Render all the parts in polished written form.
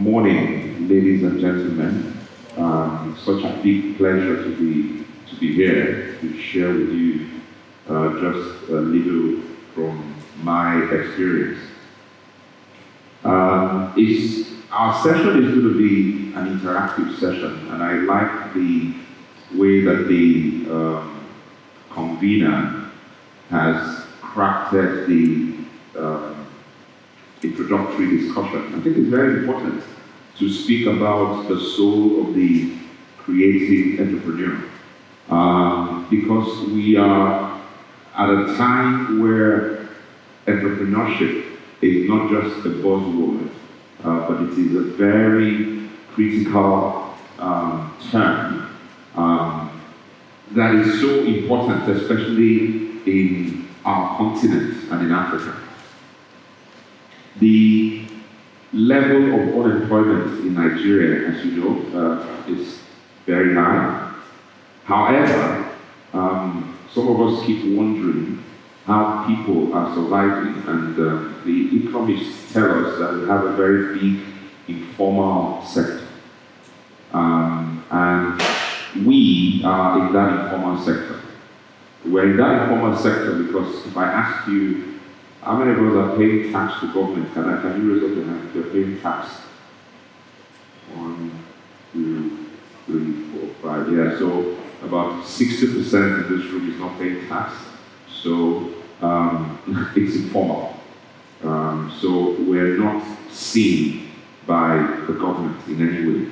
morning, ladies and gentlemen. Such a big pleasure to be here to share with you just a little from my experience. Our session is going to be an interactive session, and I like the way that the convener has crafted the introductory discussion. I think it's very important to speak about the soul of the creative entrepreneur, because we are at a time where entrepreneurship is not just a buzzword, but it is a very critical term that is so important, especially in our continent and in Africa. The level of unemployment in Nigeria, as you know, is very high. However, some of us keep wondering how people are surviving, and the economists tell us that we have a very big informal sector. And we are in that informal sector. We're in that informal sector because if I ask you, how many of us are paying tax to government? Can you raise up your hand if you're paying tax? 1, 2, 3, 4, 5. Yeah, so about 60% in this room is not paying tax. So it's informal. So we're not seen by the government in any way.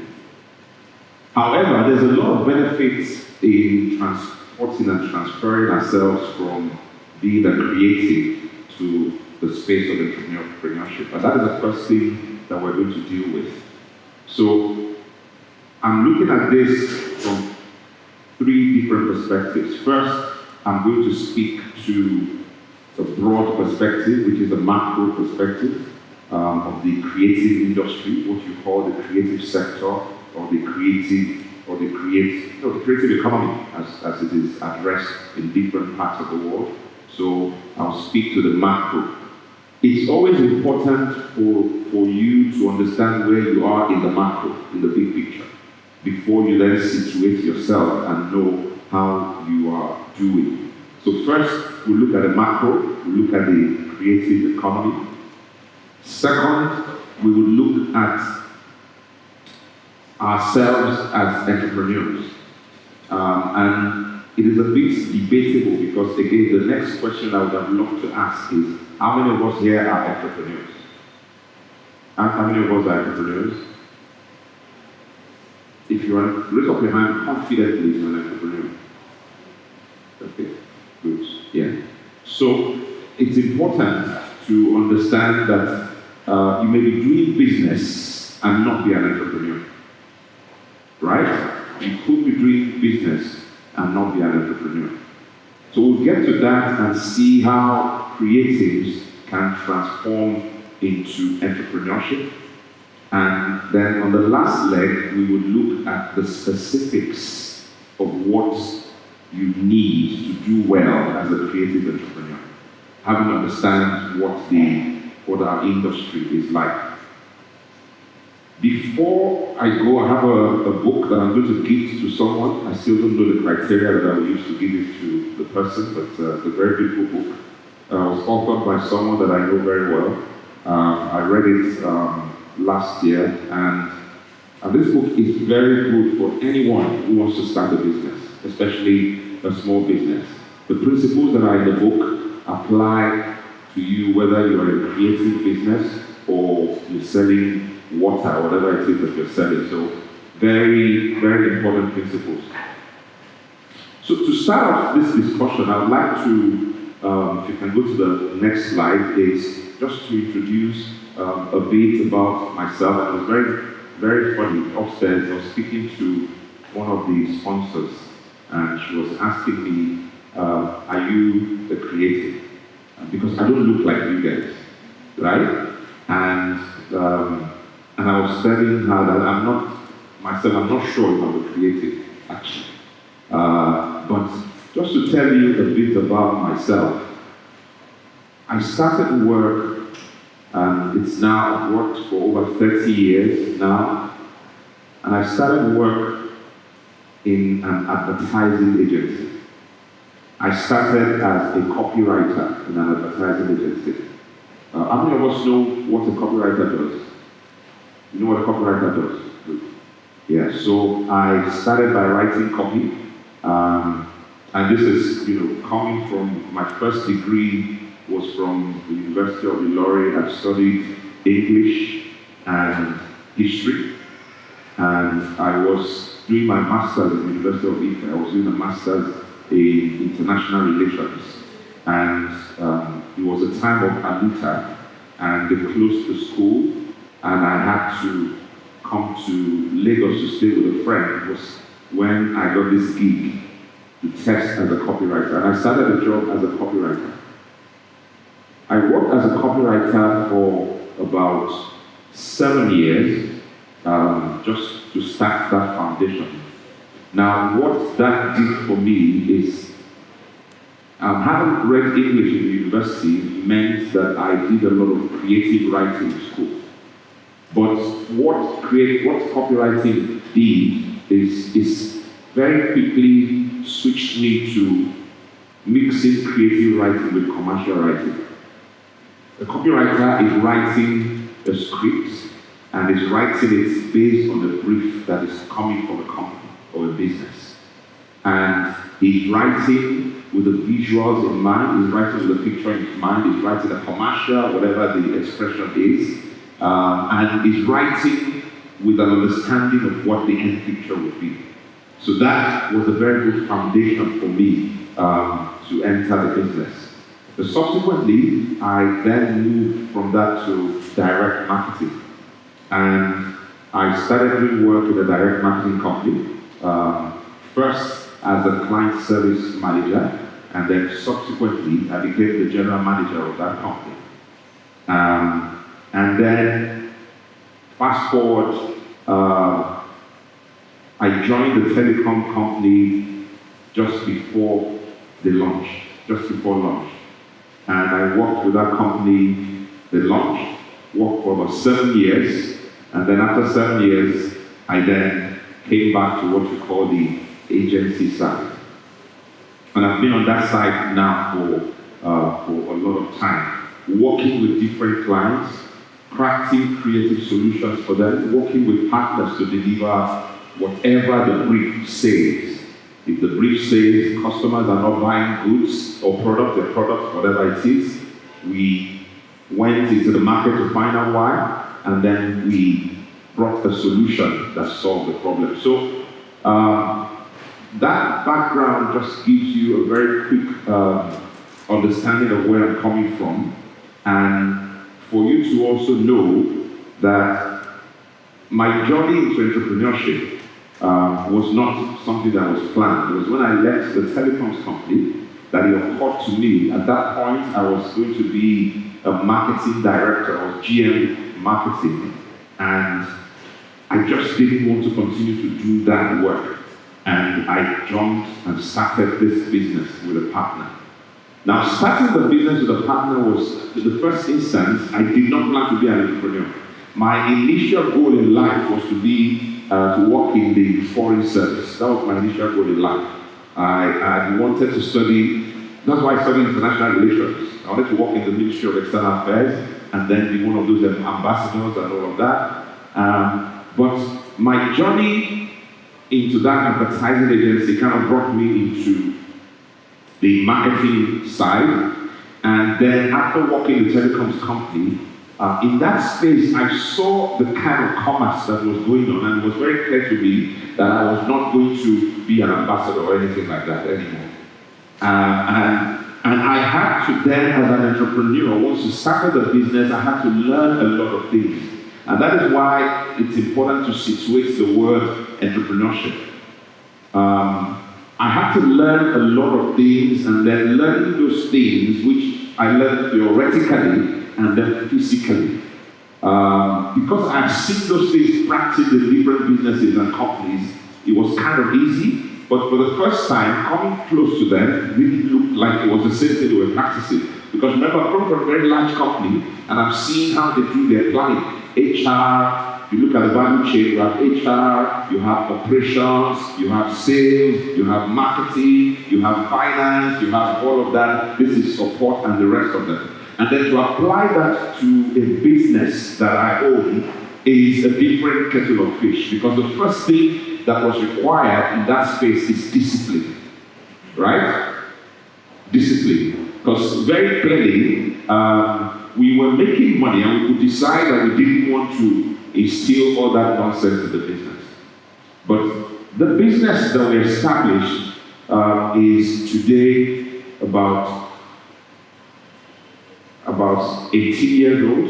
However, there's a lot of benefits in transporting and transferring ourselves from being a creative to the space of entrepreneurship. And that is the first thing that we're going to deal with. So I'm looking at this from 3 different perspectives. First, I'm going to speak to the broad perspective, which is the macro perspective of the creative industry, what you call the creative sector, or the creative economy, as it is addressed in different parts of the world. So I'll speak to the macro. It's always important for you to understand where you are in the macro, in the big picture, before you then situate yourself and know how you are doing. So first, we look at the macro, we look at the creative economy. Second, we will look at ourselves as entrepreneurs. And it is a bit debatable because, again, the next question I would have loved to ask is, how many of us here are entrepreneurs? How many of us are entrepreneurs? If you are, raise up your hand confidently, you're an entrepreneur. Okay, good, yeah. So it's important to understand that you may be doing business and not be an entrepreneur, right? You could be doing business and not be an entrepreneur. So we'll get to that and see how creatives can transform into entrepreneurship. And then on the last leg, we would look at the specifics of what you need to do well as a creative entrepreneur, having to understand what our industry is like. Before I go, I have a book that I'm going to give to someone. I still don't know the criteria that I will use to give it to the person, but it's a very beautiful book. It was authored by someone that I know very well. I read it last year, and this book is very good for anyone who wants to start a business, especially a small business. The principles that are in the book apply to you whether you are in a creative business or you're selling water, whatever it is that you're selling. So very, very important principles. So to start off this discussion, I would like to, if you can go to the next slide, is just to introduce a bit about myself. It was very, very funny. Upstairs, I was speaking to one of the sponsors, and she was asking me, are you a creative? Because I don't look like you guys, right? And I was telling her that I'm not sure if I'm a creative, actually. But just to tell you a bit about myself, I started work And it's now, I've worked for over 30 years now, and I started work in an advertising agency. I started as a copywriter in an advertising agency. How many of us know what a copywriter does? You know what a copywriter does? Good. Yeah, so I started by writing copy, and this is, coming from my first degree was from the University of Ilorin. I studied English and history, and I was doing my master's in the University of Ife. I was doing a master's in international relations, and it was a time of Aluta, and they closed the school, and I had to come to Lagos to stay with a friend. It was when I got this gig to test as a copywriter, and I started a job as a copywriter. I worked as a copywriter for about 7 years, just to start that foundation. Now, what that did for me is, having read English in the university meant that I did a lot of creative writing in school. But what copywriting did is very quickly switched me to mixing creative writing with commercial writing. The copywriter is writing a script and is writing it based on the brief that is coming from a company or a business. And he's writing with the visuals in mind, he's writing with the picture in mind, he's writing a commercial, whatever the expression is, and he's writing with an understanding of what the end picture would be. So that was a very good foundation for me to enter the business. But subsequently, I then moved from that to direct marketing. And I started doing work in a direct marketing company, first as a client service manager, and then subsequently I became the general manager of that company. And then, fast forward, I joined the telecom company just before launch. And I worked with that company, they launched, worked for about 7 years, and then after 7 years, I then came back to what we call the agency side. And I've been on that side now for a lot of time, working with different clients, crafting creative solutions for them, working with partners to deliver whatever the brief says. If the brief says customers are not buying goods or products, whatever it is, we went into the market to find out why, and then we brought a solution that solved the problem. So that background just gives you a very quick understanding of where I'm coming from, and for you to also know that my journey into entrepreneurship was not something that was planned. It was when I left the telecoms company that it occurred to me. At that point, I was going to be a marketing director or GM marketing, and I just didn't want to continue to do that work. And I jumped and started this business with a partner. Now, starting the business with a partner was, in the first instance, I did not plan to be an entrepreneur. My initial goal in life was to work in the foreign service. That was my initial goal in life. I wanted to study, that's why I studied international relations. I wanted to work in the Ministry of External Affairs and then be one of those ambassadors and all of that. But my journey into that advertising agency kind of brought me into the marketing side. And then after working in the telecoms company, in that space, I saw the kind of commerce that was going on, and it was very clear to me that I was not going to be an ambassador or anything like that anymore. And I had to then, as an entrepreneur, once you started the business, I had to learn a lot of things. And that is why it's important to situate the word entrepreneurship. I had to learn a lot of things, and then learning those things, which I learned theoretically, and then physically. Because I've seen those things practiced in different businesses and companies, it was kind of easy, but for the first time, coming close to them really looked like it was the same thing they were practicing. Because remember, I come from a very large company, and I'm seeing how they do their planning. HR, you look at the value chain, you have HR, you have operations, you have sales, you have marketing, you have finance, you have all of that. This is support and the rest of them. And then to apply that to a business that I own is a different kettle of fish, because the first thing that was required in that space is discipline, right? Discipline. Because very clearly, we were making money and we could decide that we didn't want to instill all that nonsense in the business. But the business that we established is today about 18 years old.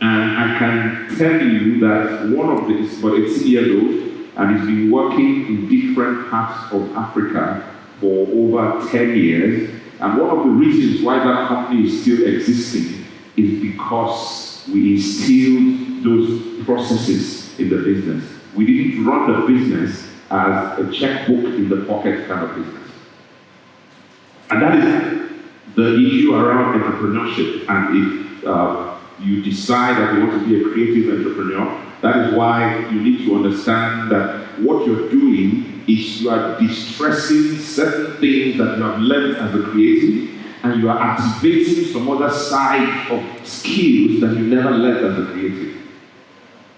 And I can tell you that one of these, but 18 years old, and he's been working in different parts of Africa for over 10 years. And one of the reasons why that company is still existing is because we instilled those processes in the business. We didn't run the business as a checkbook in the pocket kind of business. And that is the issue around entrepreneurship. And if you decide that you want to be a creative entrepreneur, that is why you need to understand that what you're doing is you are distressing certain things that you have learned as a creative, and you are activating some other side of skills that you never learned as a creative.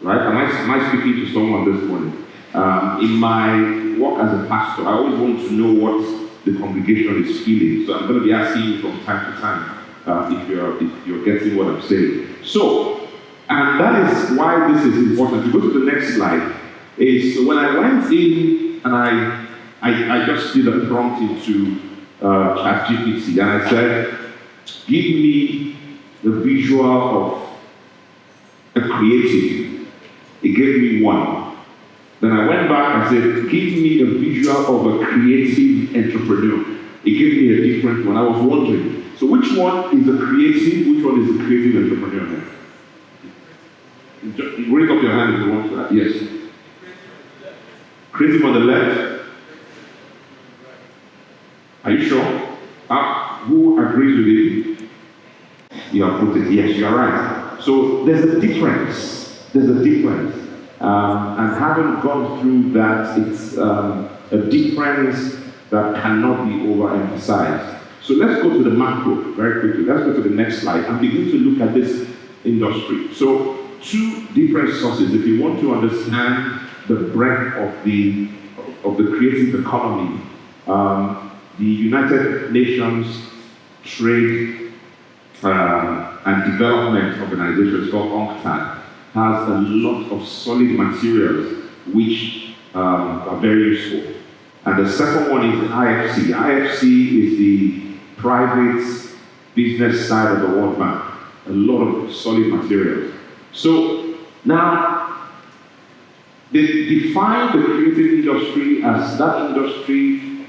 Right? Am I speaking to someone this morning? In my work as a pastor, I always want to know what the congregation is feeling. So I'm going to be asking you from time to time if you're getting what I'm saying. So, and that is why this is important. To go to the next slide, is when I went in and I just did a prompt into ChatGPT, and I said, give me the visual of a creative. It gave me one. Then I went back and said, give me a visual of a creative entrepreneur. It gave me a different one. I was wondering, so which one is a creative, which one is a creative entrepreneur? Raise up your hand if you want that. Yes. Creative on the left. Are you sure? Who agrees with it? You have put it. Yes, you are right. So there's a difference. There's a difference. And having gone through that, it's a difference that cannot be overemphasized. So let's go to the macro very quickly. Let's go to the next slide and begin to look at this industry. So two different sources. If you want to understand the breadth of the creative economy, the United Nations Trade and Development Organization, called UNCTAD, has a lot of solid materials which are very useful. And the second one is the IFC. IFC is the private business side of the World Bank. A lot of solid materials. So now, they define the creative industry as that industry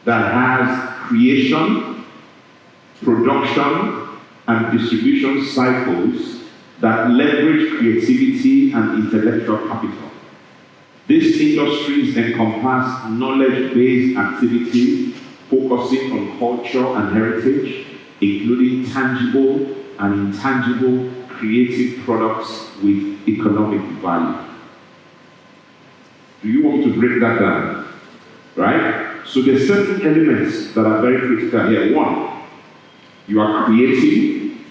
that has creation, production, and distribution cycles that leverage creativity and intellectual capital. These industries encompass knowledge-based activities focusing on culture and heritage, including tangible and intangible creative products with economic value. Do you want to break that down? Right? So there's certain elements that are very critical here. One, you are creating.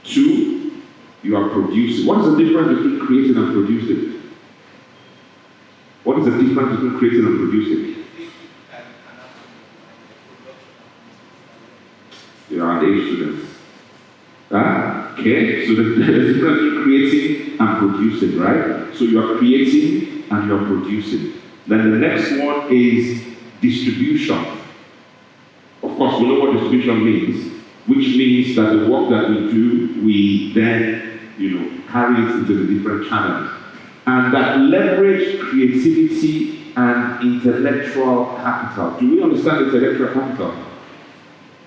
Two, you are producing. What is the difference between creating and producing? What is the difference between creating and producing? You are an A students. Okay, so the difference between creating and producing, right? So you are creating and you are producing. Then the next one is distribution. Of course, we know what distribution means, which means that the work that we do, we then, carry it into the different channels. And that leverage creativity and intellectual capital. Do we understand intellectual capital?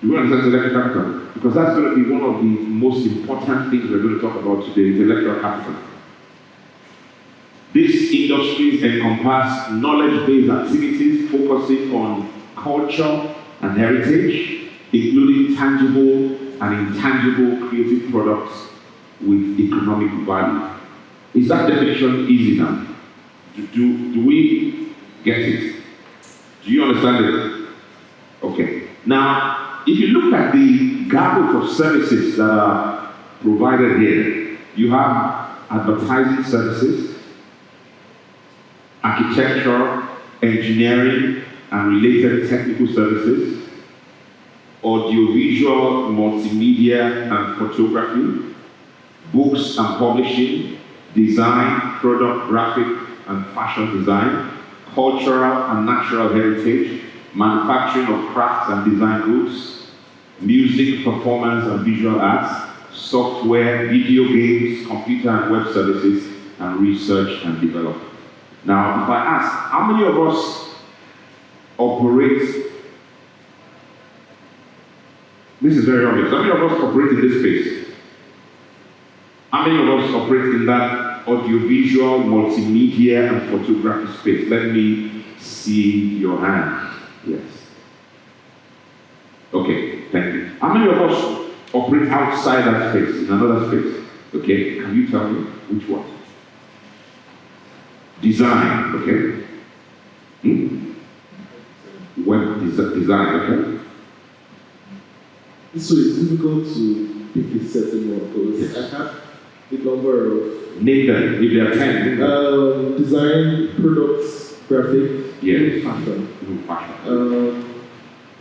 Do we understand intellectual capital? Because that's going to be one of the most important things we're going to talk about today, intellectual capital. These industries encompass knowledge-based activities focusing on culture and heritage, including tangible and intangible creative products with economic value. Is that definition easy now? Do we get it? Do you understand it? Okay. Now, if you look at the gamut of services that are provided here, you have advertising services, architecture, engineering, and related technical services, audiovisual, multimedia, and photography, books and publishing, design, product, graphic, and fashion design, cultural and natural heritage, manufacturing of crafts and design goods, music, performance and visual arts, software, video games, computer and web services, and research and development. Now, if I ask, how many of us operate? This is very obvious. How many of us operate in this space? How many of us operate in that audiovisual, multimedia, and photography space? Let me see your hand. Yes. Okay, thank you. How many of us operate outside that space, in another space? Okay, can you tell me which one? Design, okay. Web design, okay. So it's difficult to pick a certain one because I have a number of. Name them, if there are 10. Design, products, graphic, yes. Fashion.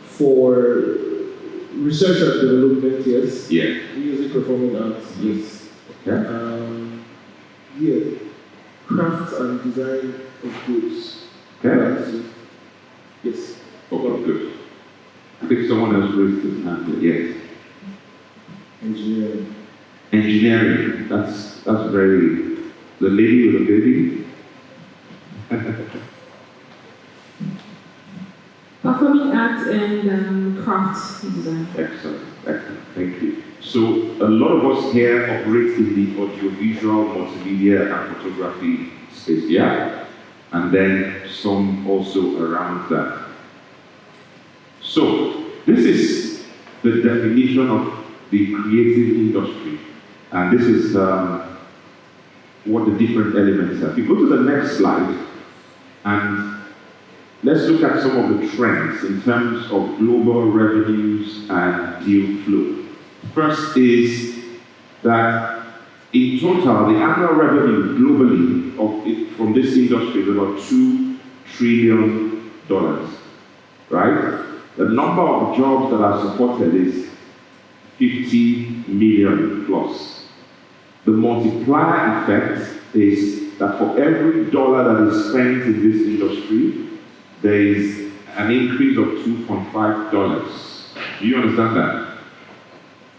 For research and development, yes. Yeah. Music, performing arts, yes. Okay. Yeah. Crafts and design of goods. Okay. Yes. Okay, good. I think someone else raised his hand. Yes. Engineering. Engineering. That's very. The lady with the baby. Performing arts and craft design. Excellent. Thank you. So a lot of us here operate in the audiovisual, multimedia, and photography space. Yeah. And then some also around that. So, this is the definition of the creative industry, and this is what the different elements are. If you go to the next slide, and let's look at some of the trends in terms of global revenues and deal flow. First is that in total, the annual revenue globally from this industry is about $2 trillion, right? The number of jobs that are supported is 50 million plus. The multiplier effect is that for every dollar that is spent in this industry, there is an increase of $2.5. Do you understand that?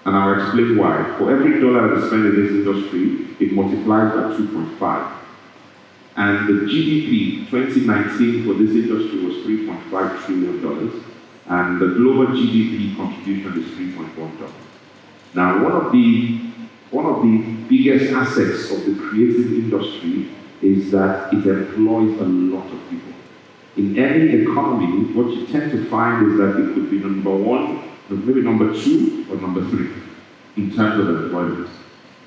And I'll explain why. For every dollar that is spent in this industry, it multiplies by 2.5. And the GDP 2019 for this industry was $3.5 trillion. And the global GDP contribution is $3.1. Now, one of the biggest assets of the creative industry is that it employs a lot of people. In any economy, what you tend to find is that it could be number one, maybe number two, or number three in terms of employment.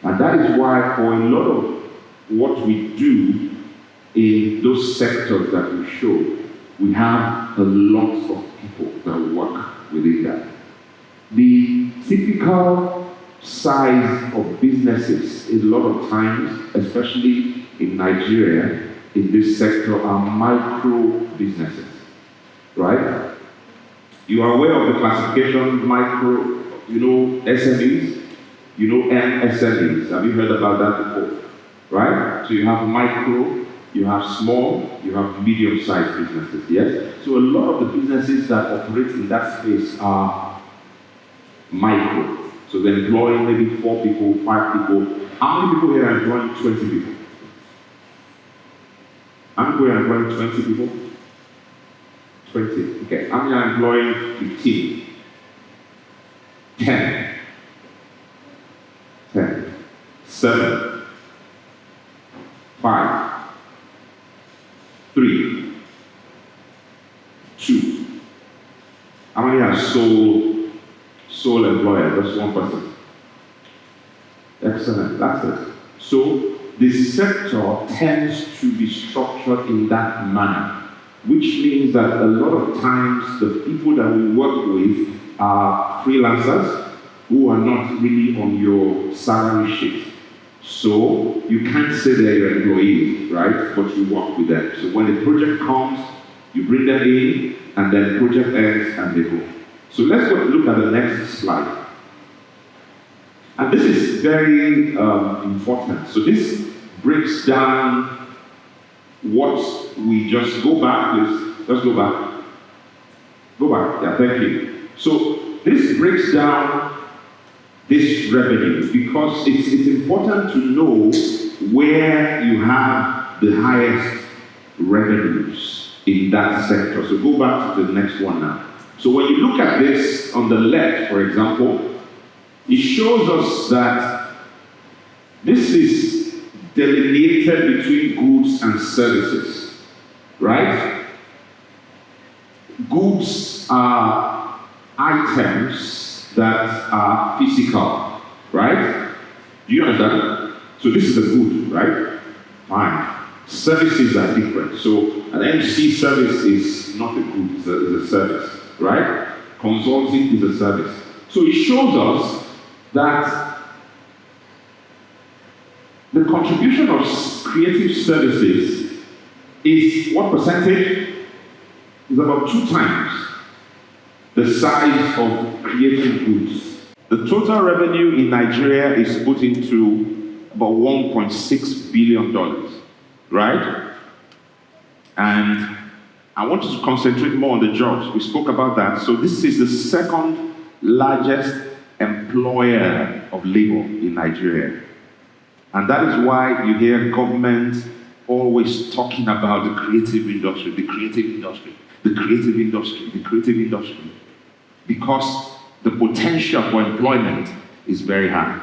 And that is why for a lot of what we do in those sectors that we show, we have a lot of people that work within that. The typical size of businesses, a lot of times, especially in Nigeria, in this sector, are micro businesses, right? You are aware of the classification micro, SMEs, MSMEs. Have you heard about that before? Right? So you have micro, you have small, you have medium-sized businesses, yes? So a lot of the businesses that operate in that space are micro. So they employ maybe 4 people, 5 people. How many people here are employing 20 people? How many people are employing 20 people? 20. Okay. How many are employing 15? 10. 10. 7. 5. 3. 2. How many are sole employer, just one person. Excellent, that's it. So the sector tends to be structured in that manner, which means that a lot of times the people that we work with are freelancers who are not really on your salary sheet. So you can't say they're your employees, right? But you work with them. So when the project comes, you bring them in, and then the project ends and they go. So let's go look at the next slide. And this is very important. So this breaks down what we just go back, please. Let's go back. Go back. Yeah, thank you. So this breaks down this revenue because it's important to know where you have the highest revenues in that sector. So go back to the next one now. So when you look at this on the left, for example, it shows us that this is delineated between goods and services, right? Goods are items that are physical, right? Do you understand? So this is a good, right? Fine. Services are different. So an MC service is not a good, it's a service, right? Consulting is a service. So it shows us that the contribution of creative services is what percentage? Is about 2 times the size of creative goods. The total revenue in Nigeria is put into about $1.6 billion, right? And I want you to concentrate more on the jobs. We spoke about that. So this is the second largest employer of labor in Nigeria. And that is why you hear government always talking about the creative industry, the creative industry, the creative industry, the creative industry. Because the potential for employment is very high.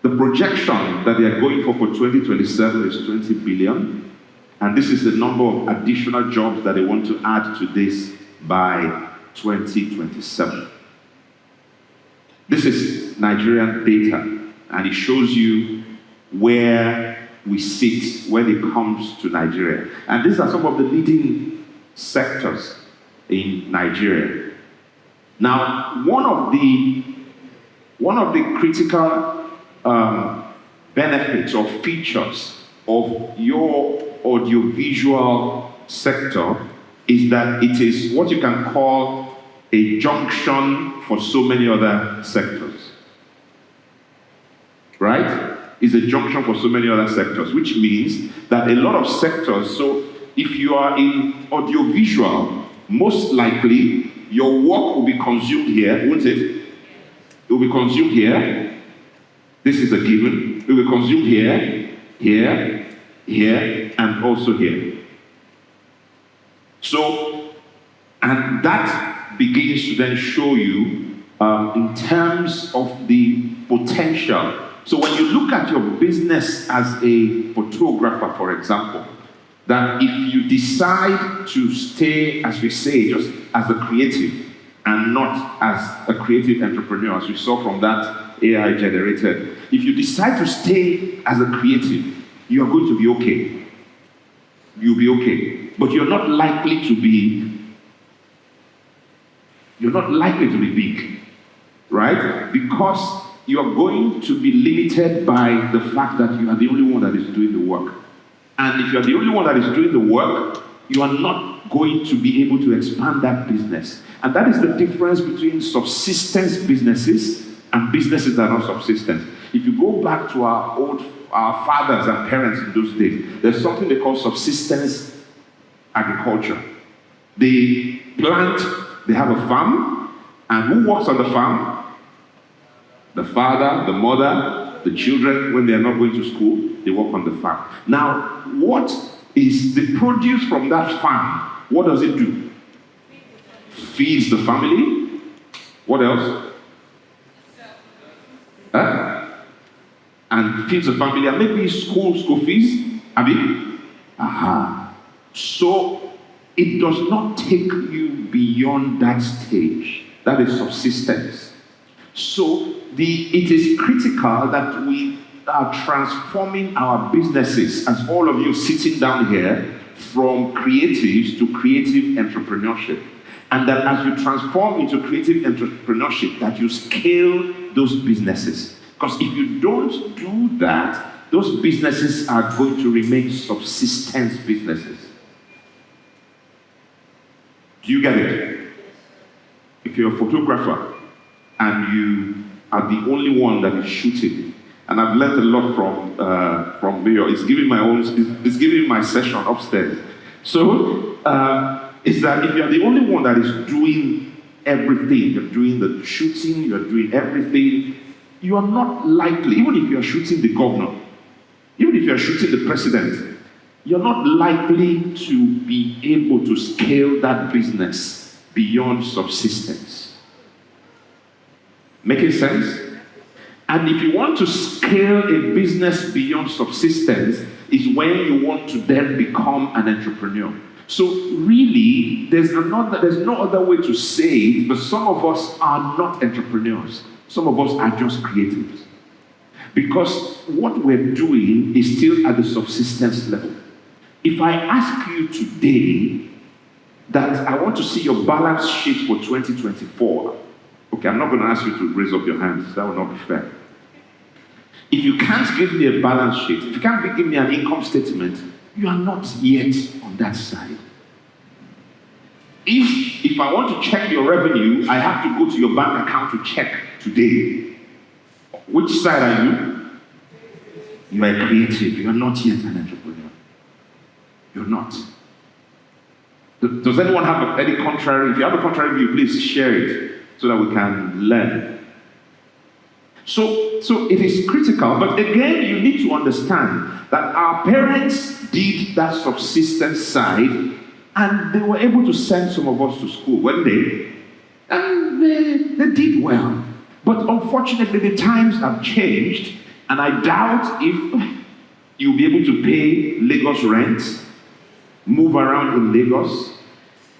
The projection that they are going for 2027 is 20 billion. And this is the number of additional jobs that they want to add to this by 2027. This is Nigerian data, and it shows you where we sit when it comes to Nigeria. And these are some of the leading sectors in Nigeria. Now, one of the critical benefits or features of your audiovisual sector is that it is what you can call a junction for so many other sectors. Right? It's a junction for so many other sectors, which means that a lot of sectors, so if you are in audiovisual, most likely your work will be consumed here, won't it? It will be consumed here. This is a given. It will be consumed here, here, here, and also here. So, and that begins to then show you in terms of the potential. So when you look at your business as a photographer, for example, that if you decide to stay, as we say, just as a creative and not as a creative entrepreneur, as we saw from that AI generated, if you decide to stay as a creative, you are going to be okay. You'll be okay. But you're not likely to be big, right? Because you are going to be limited by the fact that you are the only one that is doing the work. And if you are the only one that is doing the work, you are not going to be able to expand that business. And that is the difference between subsistence businesses and businesses that are not subsistence. If you go back to our fathers and parents in those days, there's something they call subsistence agriculture. They plant, they have a farm, and who works on the farm? The father, the mother, the children. When they are not going to school, they work on the farm. Now, what is the produce from that farm? What does it do? Feeds the family. What else? And feeds the family, and maybe school fees. Abi? Aha. So it does not take you beyond that stage That is subsistence. So it is critical that we are transforming our businesses, as all of you sitting down here, from creatives to creative entrepreneurship. And that as you transform into creative entrepreneurship, that you scale those businesses. Because if you don't do that, those businesses are going to remain subsistence businesses. Do you get it? If you're a photographer and you are the only one that is shooting, and I've learned a lot from Mayor. It's giving my session upstairs. So is that if you're the only one that is doing everything, you're doing the shooting, you're doing everything, you are not likely, even if you're shooting the governor, even if you're shooting the president, you're not likely to be able to scale that business beyond subsistence. Making sense? And if you want to scale a business beyond subsistence, is when you want to then become an entrepreneur. So really, there's no other way to say it, but some of us are not entrepreneurs. Some of us are just creatives. Because what we're doing is still at the subsistence level. If I ask you today that I want to see your balance sheet for 2024, okay, I'm not going to ask you to raise up your hands. That will not be fair. If you can't give me a balance sheet, if you can't give me an income statement, you are not yet on that side. If I want to check your revenue, I have to go to your bank account to check today. Which side are you? You are creative. You are not yet an entrepreneur. You're not. Does anyone have any contrary? If you have a contrary view, please share it so that we can learn. So it is critical, but again, you need to understand that our parents did that subsistence side, and they were able to send some of us to school, weren't they? And they did well. But unfortunately, the times have changed, and I doubt if you'll be able to pay Lagos rent, move around in Lagos,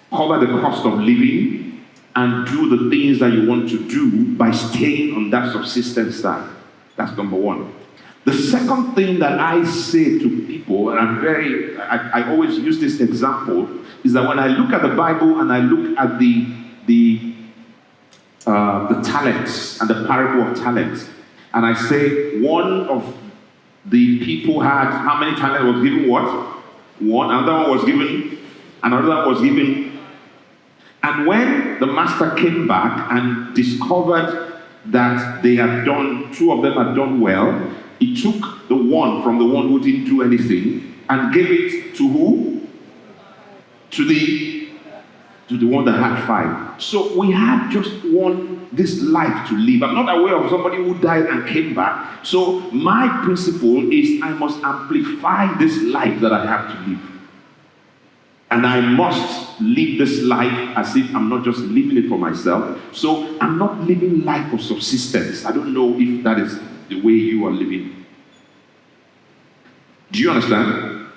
cover the cost of living, and do the things that you want to do by staying on that subsistence side. That's number one. The second thing that I say to people, and I always use this example, is that when I look at the Bible and I look at the talents and the parable of talents, and I say one of the people had, how many talents was given what? One. Another one was given, another one was given. And when the master came back and discovered that they had done, two of them had done well, he took the one from the one who didn't do anything and gave it to who? To the one that had 5. So we have just this life to live. I'm not aware of somebody who died and came back. So my principle is I must amplify this life that I have to live. And I must live this life as if I'm not just living it for myself. So I'm not living life for subsistence. I don't know if that is the way you are living. Do you understand?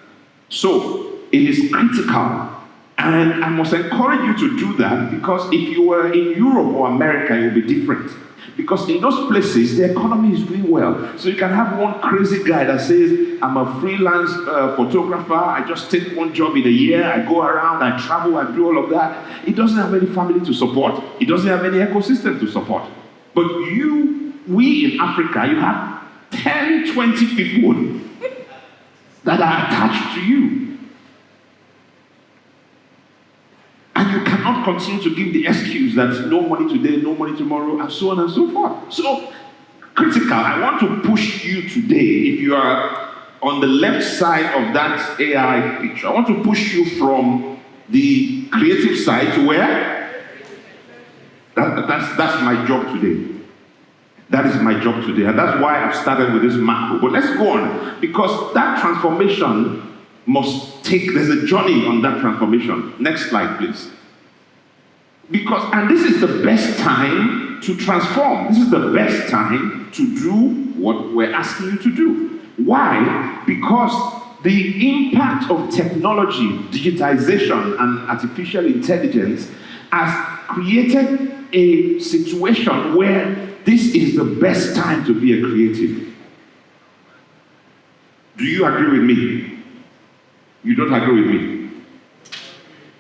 So it is critical. And I must encourage you to do that, because if you were in Europe or America, it will be different. Because in those places, the economy is doing well. So you can have one crazy guy that says, I'm a freelance photographer, I just take one job in a year, I go around, I travel, I do all of that. He doesn't have any family to support. He doesn't have any ecosystem to support. But we in Africa, you have 10, 20 people that are attached to you. And you cannot continue to give the excuse that no money today, no money tomorrow, and so on and so forth. So, critical. I want to push you today, if you are on the left side of that AI picture, I want to push you from the creative side to where? That's my job today. That is my job today. And that's why I've started with this macro. But let's go on. Because that transformation there's a journey on that transformation. Next slide, please. And this is the best time to transform. This is the best time to do what we're asking you to do. Why? Because the impact of technology, digitization, and artificial intelligence has created a situation where this is the best time to be a creative. Do you agree with me? You don't agree with me?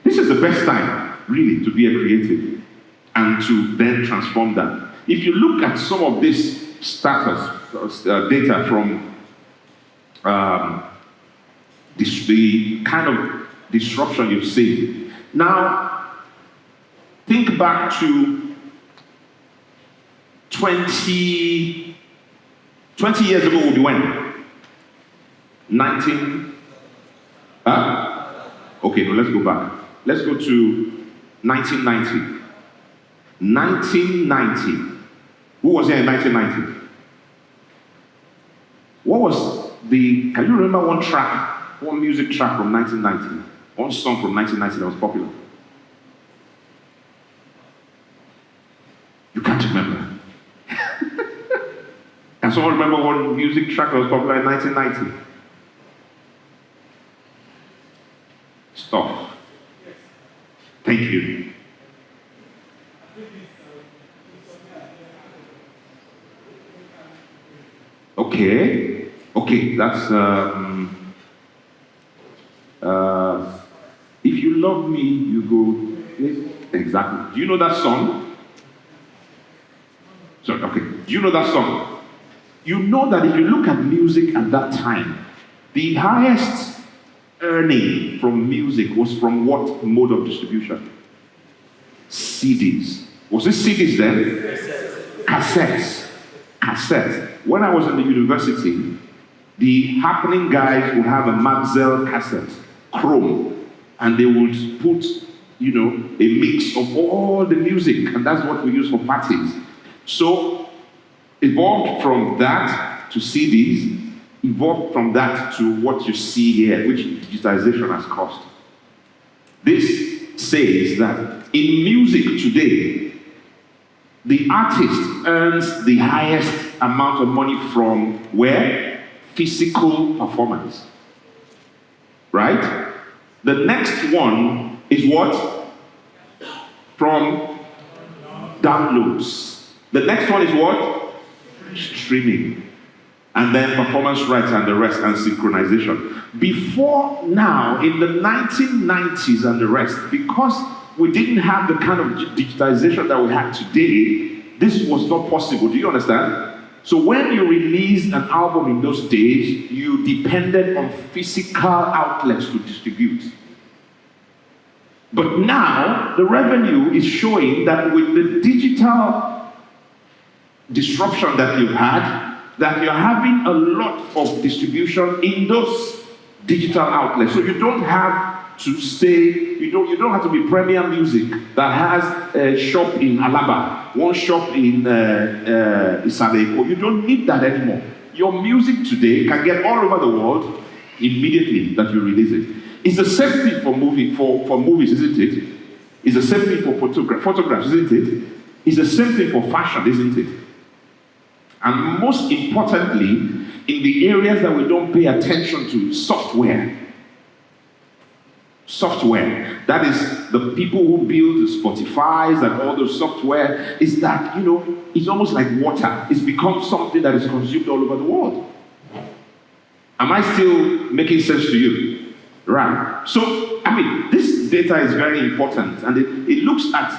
This is the best time, really, to be a creative and to then transform that. If you look at some of this data from the kind of disruption you've seen. Now, think back to 20 years ago would be when? 19? Okay, let's go back. Let's go to 1990. 1990. Who was here in 1990? What was can you remember one music track from 1990? One song from 1990 that was popular? You can't remember. Can someone remember one music track that was popular in 1990? Stop. Thank you. Okay, that's if you love me, you go. Exactly. Do you know that song? Sorry, okay. Do you know that song? You know that if you look at music at that time, the highest earning from music was from what mode of distribution? CDs. Was it CDs then? Cassettes. When I was in the university, the happening guys would have a Maxell cassette, Chrome, and they would put, a mix of all the music, and that's what we use for parties. So, evolved from that to CDs, evolved from that to what you see here, which digitization has caused. This says that in music today, the artist earns the highest amount of money from where? Physical performance. Right? The next one is what? From downloads. The next one is what? Streaming. And then performance rights and the rest, and synchronization. Before now, in the 1990s and the rest, because we didn't have the kind of digitization that we have today, this was not possible. Do you understand? So when you released an album in those days, you depended on physical outlets to distribute. But now, the revenue is showing that with the digital disruption that you've had, that you're having a lot of distribution in those digital outlets. So you don't have to you don't have to be Premier Music that has a shop in Alaba, one shop in Isaleko. You don't need that anymore. Your music today can get all over the world immediately that you release it. It's the same thing for movies, isn't it? It's the same thing for photographs, isn't it? It's the same thing for fashion, isn't it? And most importantly, in the areas that we don't pay attention to, software. Software. That is the people who build the Spotify's and all those software, is that, it's almost like water. It's become something that is consumed all over the world. Am I still making sense to you? Right. So, this data is very important, and it looks at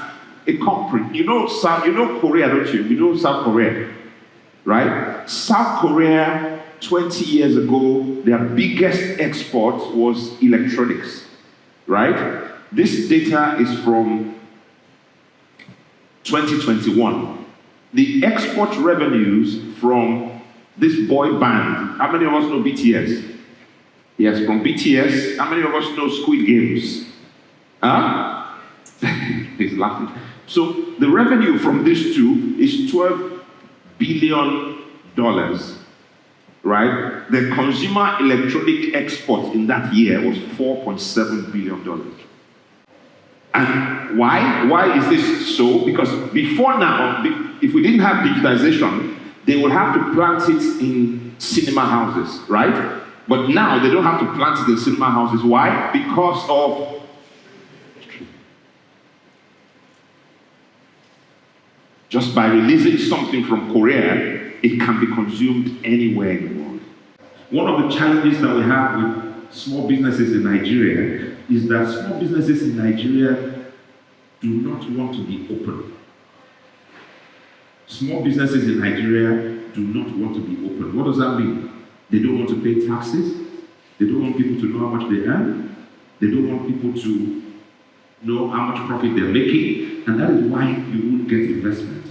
a country. You know Korea, don't you? You know South Korea. Right? South Korea, 20 years ago, their biggest export was electronics. Right? This data is from 2021. The export revenues from this boy band. How many of us know BTS? Yes, from BTS. How many of us know Squid Games? Huh? He's laughing. So the revenue from these two is $12 billion, right? The consumer electronic export in that year was $4.7 billion. And why? Why is this so? Because before now, if we didn't have digitization, they would have to plant it in cinema houses, right? But now they don't have to plant it in cinema houses. Why? Because of Just by releasing something from Korea, it can be consumed anywhere in the world. One of the challenges that we have with small businesses in Nigeria is that small businesses in Nigeria do not want to be open. Small businesses in Nigeria do not want to be open. What does that mean? They don't want to pay taxes. They don't want people to know how much they earn. They don't want people to know how much profit they're making. And that is why you won't get investment.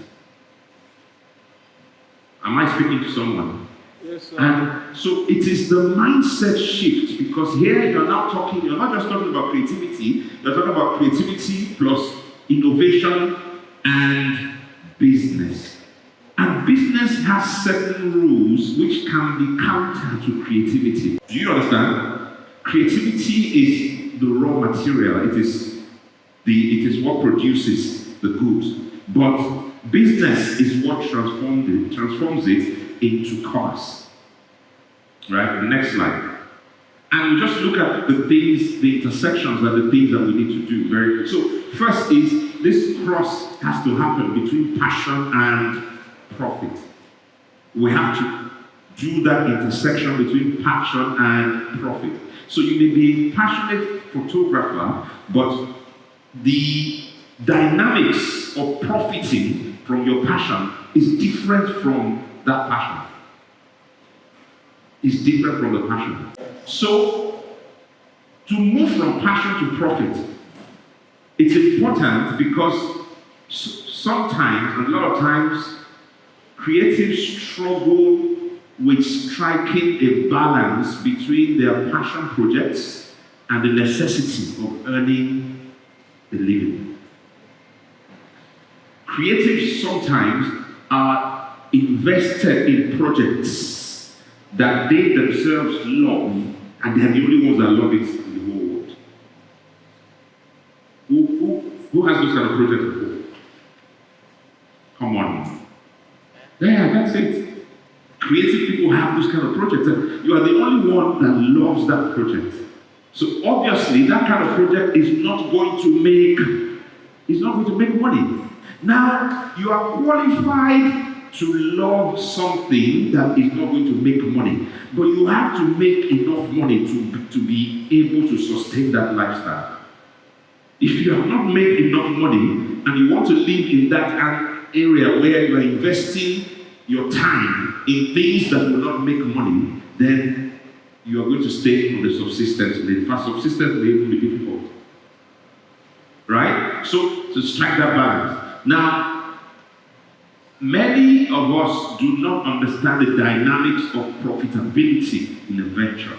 Am I speaking to someone? Yes, sir. And so it is the mindset shift, because here you're now talking, you're not just talking about creativity, you're talking about creativity plus innovation and business. And business has certain rules which can be counter to creativity. Do you understand? Creativity is the raw material. It is what produces the goods. But business is what transforms it into commerce. Right? The next slide. And we just look at the things, the intersections and the things that we need to do. Very good. So first is this cross has to happen between passion and profit. We have to do that intersection between passion and profit. So you may be a passionate photographer, but the dynamics of profiting from your passion is different from that passion. It's different from the passion. So, to move from passion to profit, it's important because sometimes, and a lot of times, creatives struggle with striking a balance between their passion projects and the necessity of earning a living. Creatives sometimes are invested in projects that they themselves love, and they are the only ones that love it in the whole world. Who has those kind of projects before? Come on. Yeah, that's it. Creative people have those kind of projects. You are the only one that loves that project. So obviously, that kind of project is not going to make money. Now, you are qualified to love something that is not going to make money, but you have to make enough money to be able to sustain that lifestyle. If you have not made enough money and you want to live in that area where you are investing your time in things that will not make money, then you are going to stay on the subsistence lane. In fact, subsistence may even be difficult. Right? So, to strike that balance. Now, many of us do not understand the dynamics of profitability in a venture.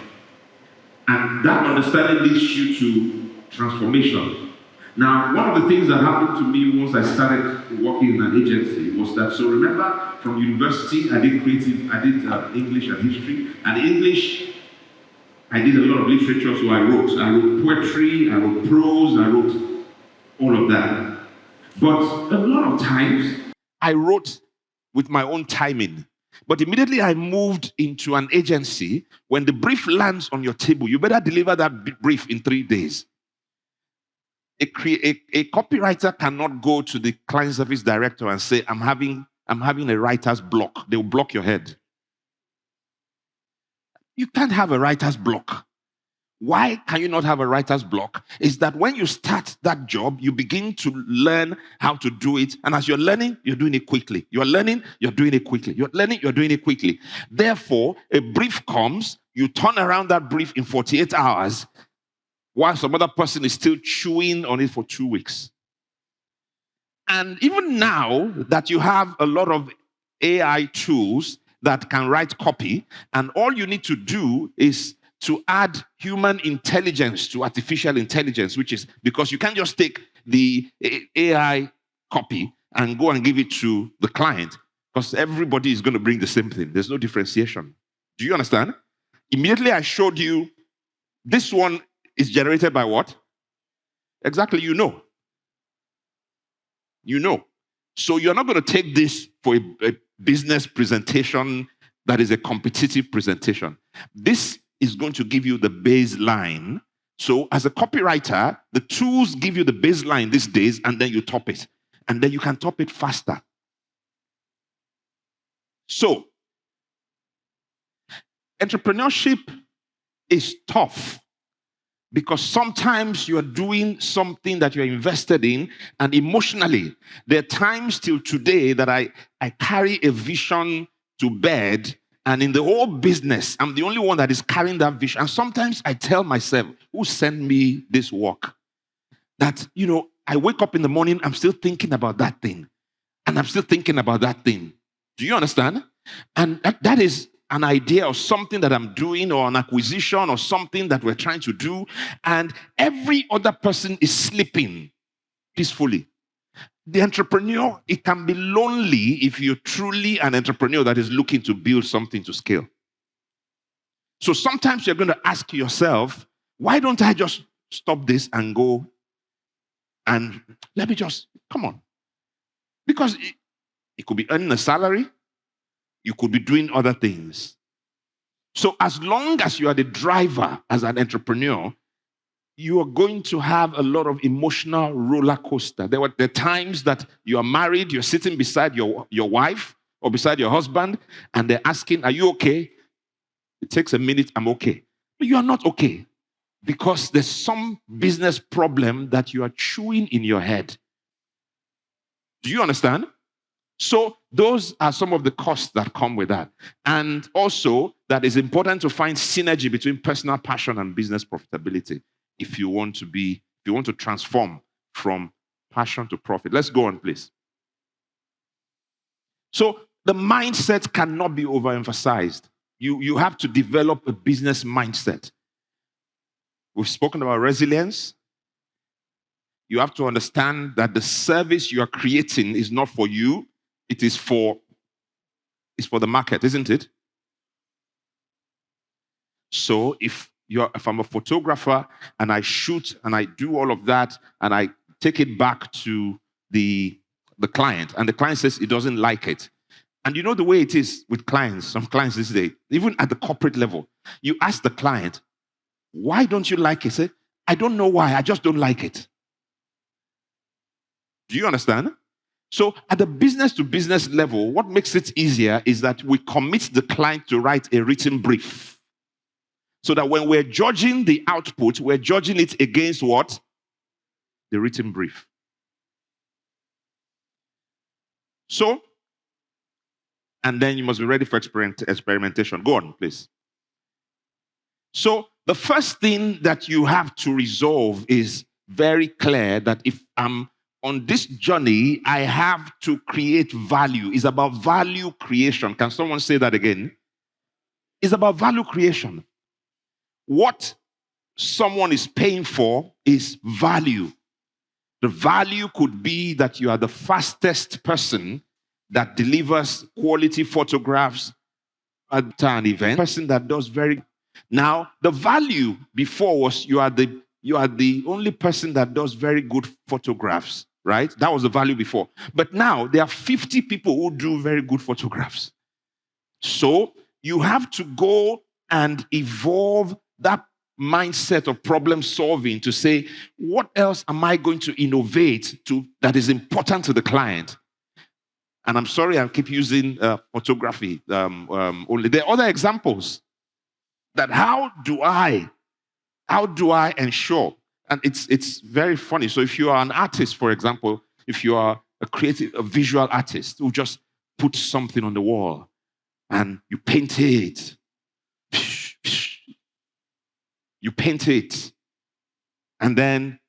And that understanding leads you to transformation. Now, one of the things that happened to me once I started working in an agency was that, so remember, from university, I did English and history. And English, I did a lot of literature, so I wrote poetry, I wrote prose, I wrote all of that. But a lot of times, I wrote with my own timing. But immediately I moved into an agency. When the brief lands on your table, you better deliver that brief in 3 days. A copywriter cannot go to the client service director and say, I'm having a writer's block. They will block your head. You can't have a writer's block. Why can you not have a writer's block? Is that when you start that job, you begin to learn how to do it. And as you're learning, you're doing it quickly. You're learning, you're doing it quickly. You're learning, you're doing it quickly. Therefore, a brief comes, you turn around that brief in 48 hours, while some other person is still chewing on it for 2 weeks. And even now that you have a lot of AI tools that can write copy, and all you need to do is to add human intelligence to artificial intelligence, which is because you can't just take the AI copy and go and give it to the client, because everybody is going to bring the same thing. There's no differentiation. Do you understand? Immediately I showed you this one is generated by what? Exactly, you know. You know. So you're not going to take this for a business presentation that is a competitive presentation. This is going to give you the baseline. So as a copywriter, the tools give you the baseline these days, and then you top it. And then you can top it faster. So, entrepreneurship is tough because sometimes you are doing something that you're invested in, and emotionally, there are times till today that I carry a vision to bed, and in the whole business, I'm the only one that is carrying that vision. And sometimes I tell myself, who sent me this work? That, I wake up in the morning, I'm still thinking about that thing. And I'm still thinking about that thing. Do you understand? And that is an idea or something that I'm doing, or an acquisition or something that we're trying to do. And every other person is sleeping peacefully. The entrepreneur, it can be lonely if you're truly an entrepreneur that is looking to build something to scale. So sometimes you're going to ask yourself, why don't I just stop this and go and let me just, come on. Because it could be earning a salary, you could be doing other things. So as long as you are the driver as an entrepreneur, you are going to have a lot of emotional roller coaster. There are times that you are married, you're sitting beside your wife or beside your husband, and they're asking, are you okay? It takes a minute, I'm okay. But you are not okay because there's some business problem that you are chewing in your head. Do you understand? So those are some of the costs that come with that. And also, that is important to find synergy between personal passion and business profitability if you want to transform from passion to profit. Let's go on, please. So the mindset cannot be overemphasized. You have to develop a business mindset. We've spoken about resilience. You have to understand that the service you are creating is not for you. It's for the market, isn't it? So if I'm a photographer and I shoot and I do all of that and I take it back to the client, and the client says he doesn't like it. And you know the way it is with clients, some clients this day, even at the corporate level, you ask the client, why don't you like it? Say, I don't know why, I just don't like it. Do you understand? So at the business to business level, what makes it easier is that we commit the client to write a written brief. So that when we're judging the output, we're judging it against what? The written brief. So, and then you must be ready for experimentation. Go on, please. So the first thing that you have to resolve is very clear that if I'm on this journey, I have to create value. It's about value creation. Can someone say that again? It's about value creation. What someone is paying for is value. The value could be that you are the fastest person that delivers quality photographs at an event. Person that does very. Now, the value before was you are the only person that does very good photographs, right? That was the value before. But now there are 50 people who do very good photographs. So you have to go and evolve that mindset of problem solving to say, what else am I going to innovate to that is important to the client? And I'm sorry, I keep using photography only. There are other examples that how do I ensure? And it's very funny. So if you are an artist, for example, if you are a visual artist who just puts something on the wall and you paint it, and then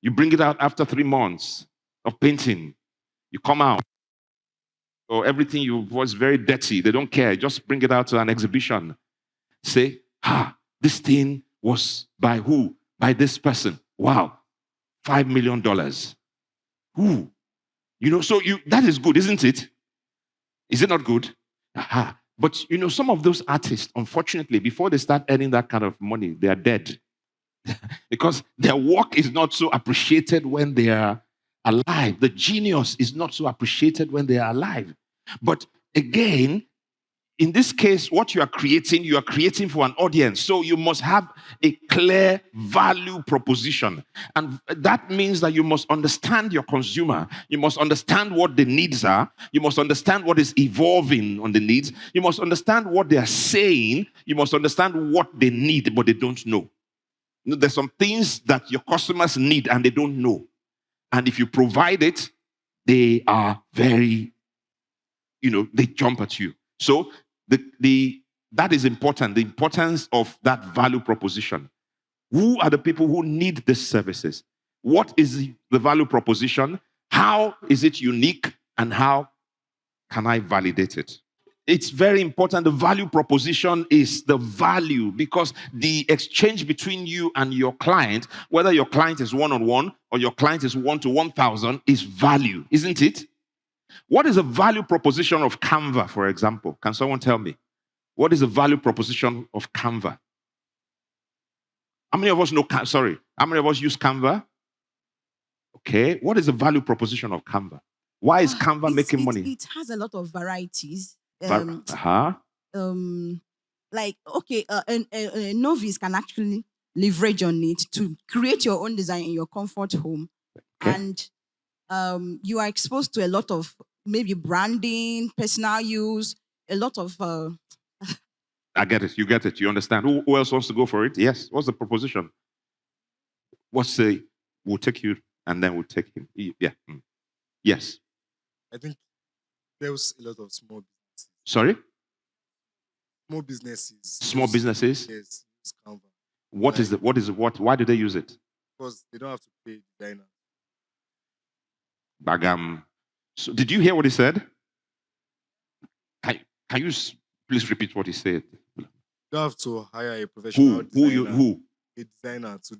you bring it out after 3 months of painting. You come out, or everything was very dirty. They don't care. Just bring it out to an exhibition. Say, this thing was by who? By this person. Wow, $5 million. Who? So that is good, isn't it? Is it not good? But some of those artists, unfortunately, before they start earning that kind of money, they are dead. Because their work is not so appreciated when they are alive. The genius is not so appreciated when they are alive. But again, in this case, what you are creating for an audience. So you must have a clear value proposition. And that means that you must understand your consumer. You must understand what the needs are. You must understand what is evolving on the needs. You must understand what they are saying. You must understand what they need, but they don't know. There's some things that your customers need and they don't know. And if you provide it, they are very, they jump at you. So that is important, the importance of that value proposition. Who are the people who need these services? What is the value proposition? How is it unique? And how can I validate it? It's very important. The value proposition is the value, because the exchange between you and your client, whether your client is one-on-one or your client is 1 to 1,000, is value, isn't it? What is a value proposition of Canva, for example? Can someone tell me? What is the value proposition of Canva? How many of us know, how many of us use Canva? Okay, what is the value proposition of Canva? Why is Canva making money? It has a lot of varieties. A novice can actually leverage on it to create your own design in your comfort home. Okay. And you are exposed to a lot of maybe branding, personal use, a lot of... I get it. You get it. You understand. Who else wants to go for it? Yes. What's the proposition? We'll take you and then we'll take him. Yeah. Yes. I think there's a lot of small businesses. Sorry? Small businesses. Small businesses? Yes. Canva. Why do they use it? Because they don't have to pay designers. Bagam. So did you hear what he said? Can you please repeat what he said? You don't have to hire a professional designer. Who? A designer to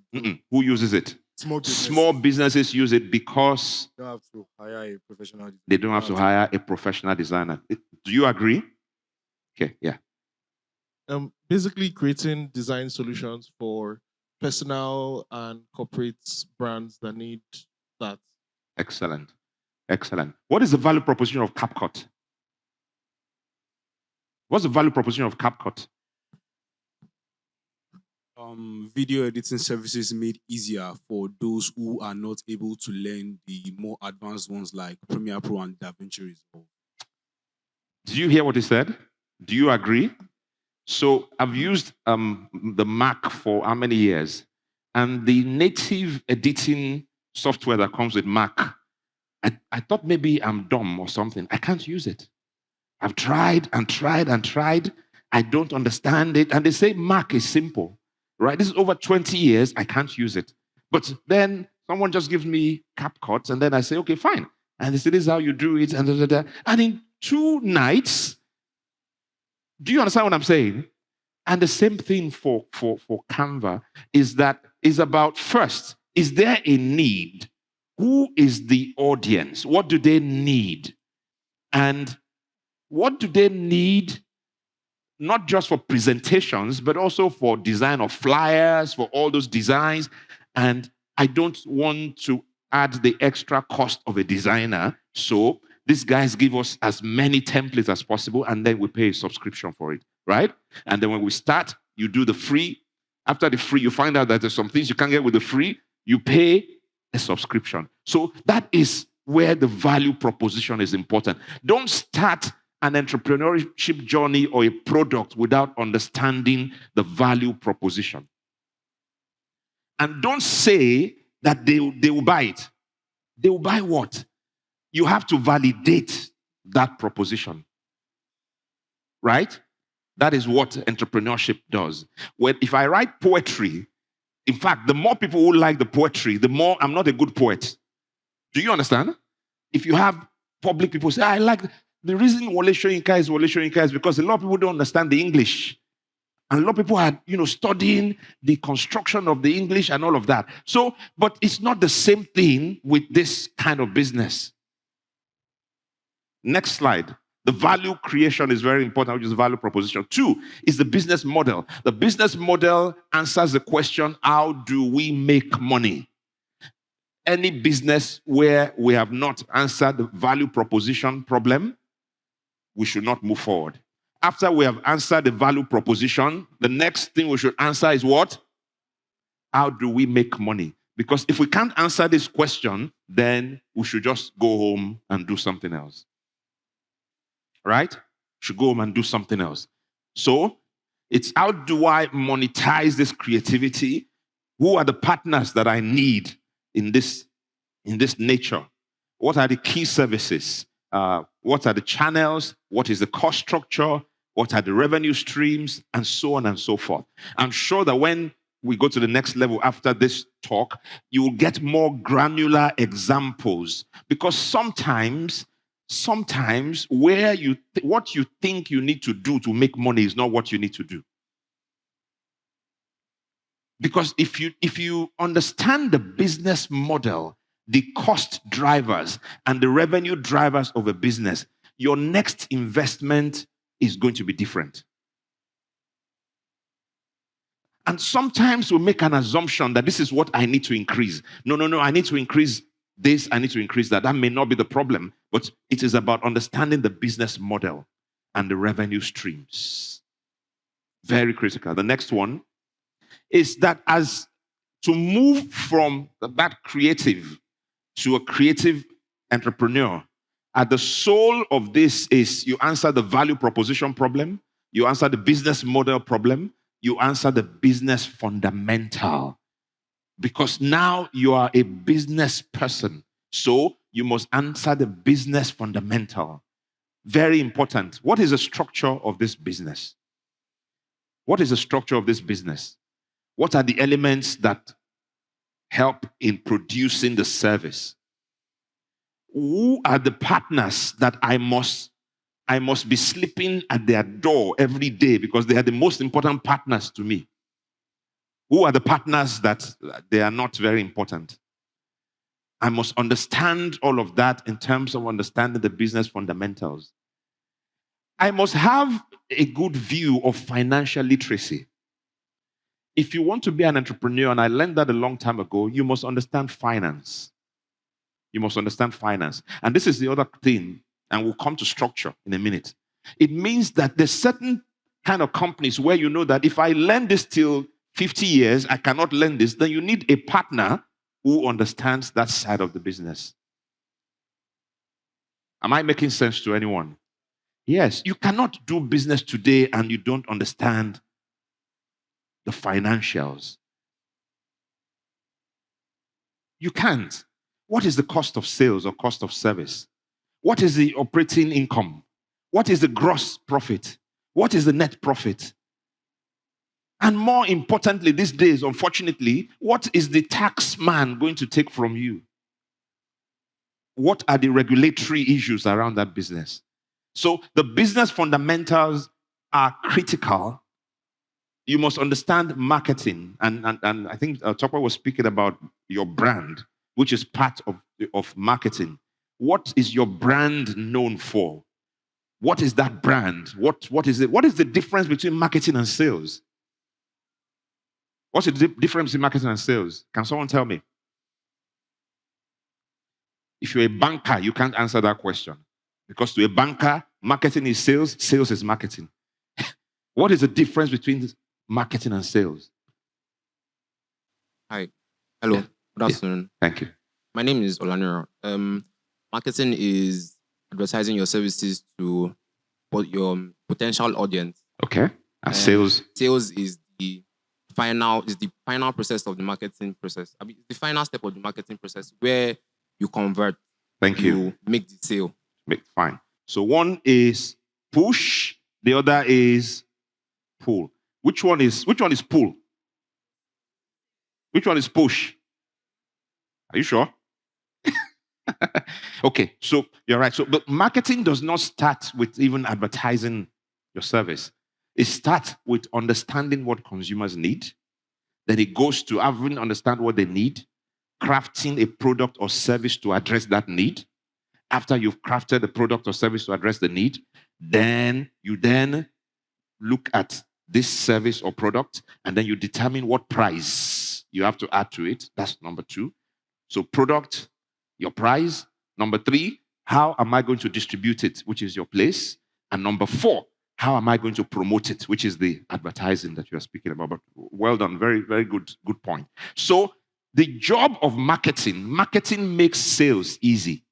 Who uses it? Small businesses use it because they don't have to hire a professional designer. They don't have to hire a professional designer. Do you agree? Okay, yeah. Basically creating design solutions for personal and corporate brands that need that. Excellent. Excellent. What is the value proposition of CapCut? What's the value proposition of CapCut? Video editing services made easier for those who are not able to learn the more advanced ones like Premiere Pro and DaVinci Resolve. Did you hear what he said? Do you agree? So I've used the Mac for how many years? And the native editing software that comes with Mac, I thought maybe I'm dumb or something. I can't use it. I've tried and tried and tried. I don't understand it. And they say Mac is simple, right? This is over 20 years. I can't use it. But then someone just gives me CapCut, and then I say, okay, fine. And they say, this is how you do it. And in 2 nights, do you understand what I'm saying? And the same thing for Canva is about, first, is there a need? Who is the audience? What do they need? And what do they need? Not just for presentations, but also for design of flyers, for all those designs. And I don't want to add the extra cost of a designer. So these guys give us as many templates as possible, and then we pay a subscription for it, right? And then when we start, you do the free. After the free, you find out that there's some things you can't get with the free. You pay a subscription. So that is where the value proposition is important. Don't start an entrepreneurship journey or a product without understanding the value proposition. And don't say that they will buy it. They will buy what? You have to validate that proposition. Right? That is what entrepreneurship does. If I write poetry, in fact, the more people who like the poetry, the more I'm not a good poet. Do you understand? If you have public people say, I like... The reason Wole Soyinka is because a lot of people don't understand the English. And a lot of people are, studying the construction of the English and all of that. So, but it's not the same thing with this kind of business. Next slide. The value creation is very important, which is value proposition. 2 is the business model. The business model answers the question, how do we make money? Any business where we have not answered the value proposition problem, we should not move forward. After we have answered the value proposition, the next thing we should answer is what? How do we make money? Because if we can't answer this question, then we should just go home and do something else. Right? Should go home and do something else. So, it's how do I monetize this creativity? Who are the partners that I need in this nature? What are the key services? What are the channels? What is the cost structure? What are the revenue streams? And so on and so forth. I'm sure that when we go to the next level after this talk, you will get more granular examples. Because sometimes what you think you need to do to make money is not what you need to do. Because if you understand the business model, the cost drivers, and the revenue drivers of a business, your next investment is going to be different. And sometimes we make an assumption that this is what I need to increase. No, I need to increase this, I need to increase that. That may not be the problem, but it is about understanding the business model and the revenue streams. Very critical. The next one is that as to move from that creative to a creative entrepreneur, at the soul of this is you answer the value proposition problem, you answer the business model problem, you answer the business fundamental. Because now you are a business person, so you must answer the business fundamental. Very important. What is the structure of this business? What is the structure of this business? What are the elements that help in producing the service? Who are the partners that I must be sleeping at their door every day because they are the most important partners to me? Who are the partners that they are not very important? I must understand all of that in terms of understanding the business fundamentals. I must have a good view of financial literacy. If you want to be an entrepreneur, and I learned that a long time ago, you must understand finance. You must understand finance. And this is the other thing, and we'll come to structure in a minute. It means that there's certain kind of companies where you know that if I learn this till 50 years, I cannot learn this, then you need a partner who understands that side of the business. Am I making sense to anyone? Yes, you cannot do business today and you don't understand the financials. You can't. What is the cost of sales or cost of service? What is the operating income? What is the gross profit? What is the net profit? And more importantly, these days, unfortunately, what is the tax man going to take from you? What are the regulatory issues around that business? So the business fundamentals are critical. You must understand marketing. And I think Topper was speaking about your brand, which is part of marketing. What is your brand known for? What is that brand? What is it? What is the difference between marketing and sales? What's the difference between marketing and sales? Can someone tell me? If you're a banker, you can't answer that question. Because to a banker, marketing is sales, sales is marketing. What is the difference between marketing and sales? Hi. Hello. Yeah. Good afternoon. Thank you. My name is Olaniro. Marketing is advertising your services to your potential audience. Okay. And sales? Sales is the final process of the marketing process. I mean, the final step of the marketing process where you convert. Thank you. Make the sale. Fine. So one is push, the other is pull. Which one is pull? Which one is push? Are you sure? Okay, so you're right. So, but marketing does not start with even advertising your service. It starts with understanding what consumers need. Then it goes to having understand what they need, crafting a product or service to address that need. After you've crafted the product or service to address the need, then you look at this service or product, and then you determine what price you have to add to it. That's number 2. So product, your price. Number 3, how am I going to distribute it, which is your place. And number 4, how am I going to promote it, which is the advertising that you are speaking about. But well done, very, very good point. So the job of marketing makes sales easy.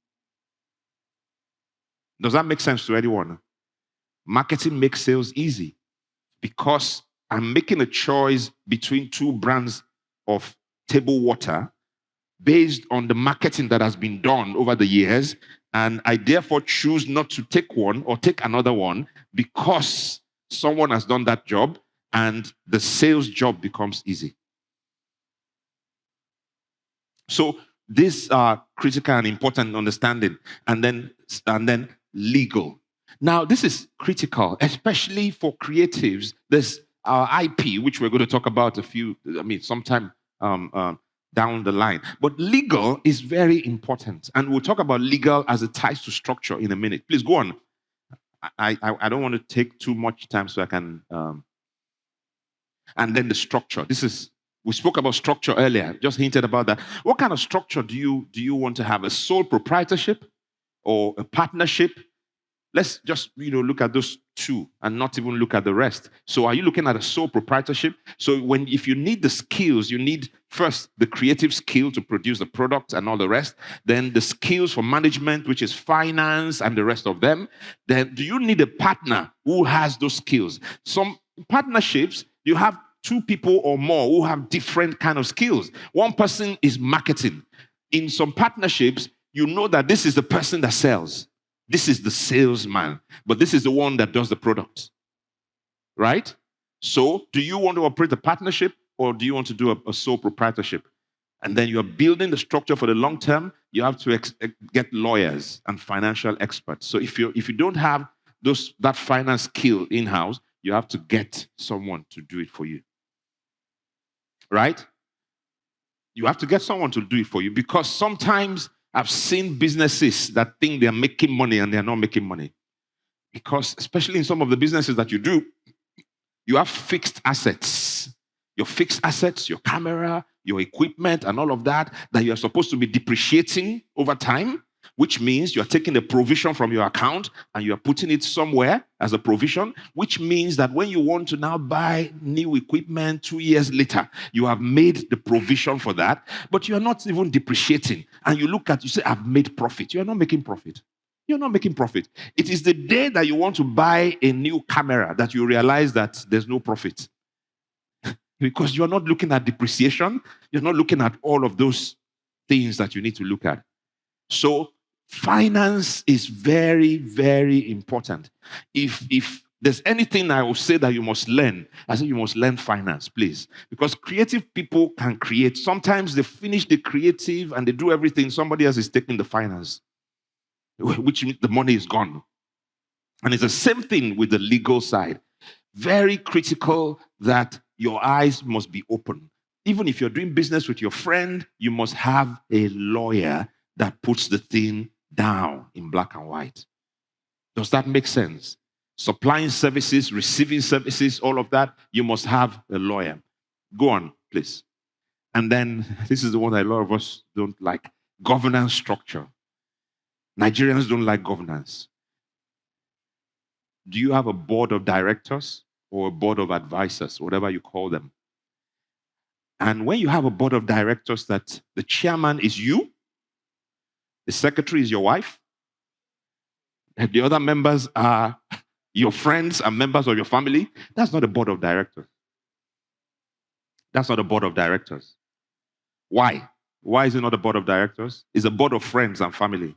Does that make sense to anyone? Marketing makes sales easy because I'm making a choice between two brands of table water based on the marketing that has been done over the years, and I therefore choose not to take one or take another one because someone has done that job, and the sales job becomes easy. So these are critical and important understanding, and then legal. Now, this is critical, especially for creatives. There's our IP, which we're going to talk about sometime down the line. But legal is very important, and we'll talk about legal as it ties to structure in a minute. Please go on. I don't want to take too much time, so I can. And then the structure. We spoke about structure earlier. Just hinted about that. What kind of structure do you want to have? A sole proprietorship or a partnership? Let's just look at those two and not even look at the rest. So are you looking at a sole proprietorship? So if you need the skills, you need first the creative skill to produce the product and all the rest, then the skills for management, which is finance and the rest of them. Then do you need a partner who has those skills? Some partnerships, you have two people or more who have different kind of skills. One person is marketing. In some partnerships, you know that this is the person that sells. This is the salesman, but this is the one that does the product. Right? So, do you want to operate a partnership or do you want to do a sole proprietorship? And then you're building the structure for the long term. You have to get lawyers and financial experts. So, if you don't have that finance skill in-house, you have to get someone to do it for you. Right? You have to get someone to do it for you, because sometimes I've seen businesses that think they're making money and they're not making money. Because especially in some of the businesses that you do, you have fixed assets. Your fixed assets, your camera, your equipment, and all of that you're supposed to be depreciating over time, which means you're taking a provision from your account and you're putting it somewhere as a provision, which means that when you want to now buy new equipment 2 years later, you have made the provision for that, but you're not even depreciating. And you say, I've made profit. You're not making profit. You're not making profit. It is the day that you want to buy a new camera that you realize that there's no profit. Because you're not looking at depreciation. You're not looking at all of those things that you need to look at. So finance is very, very important. If there's anything I will say that you must learn, I say you must learn finance, please. Because creative people can create. Sometimes they finish the creative and they do everything. Somebody else is taking the finance, which means the money is gone. And it's the same thing with the legal side. Very critical that your eyes must be open. Even if you're doing business with your friend, you must have a lawyer that puts the thing down in black and white. Does that make sense? Supplying services, receiving services, all of that, you must have a lawyer. Go on, please. And then, this is the one that a lot of us don't like. Governance structure. Nigerians don't like governance. Do you have a board of directors or a board of advisors, whatever you call them? And when you have a board of directors that the chairman is you, the secretary is your wife, and the other members are your friends and members of your family, that's not a board of directors. That's not a board of directors. Why? Why is it not a board of directors? It's a board of friends and family.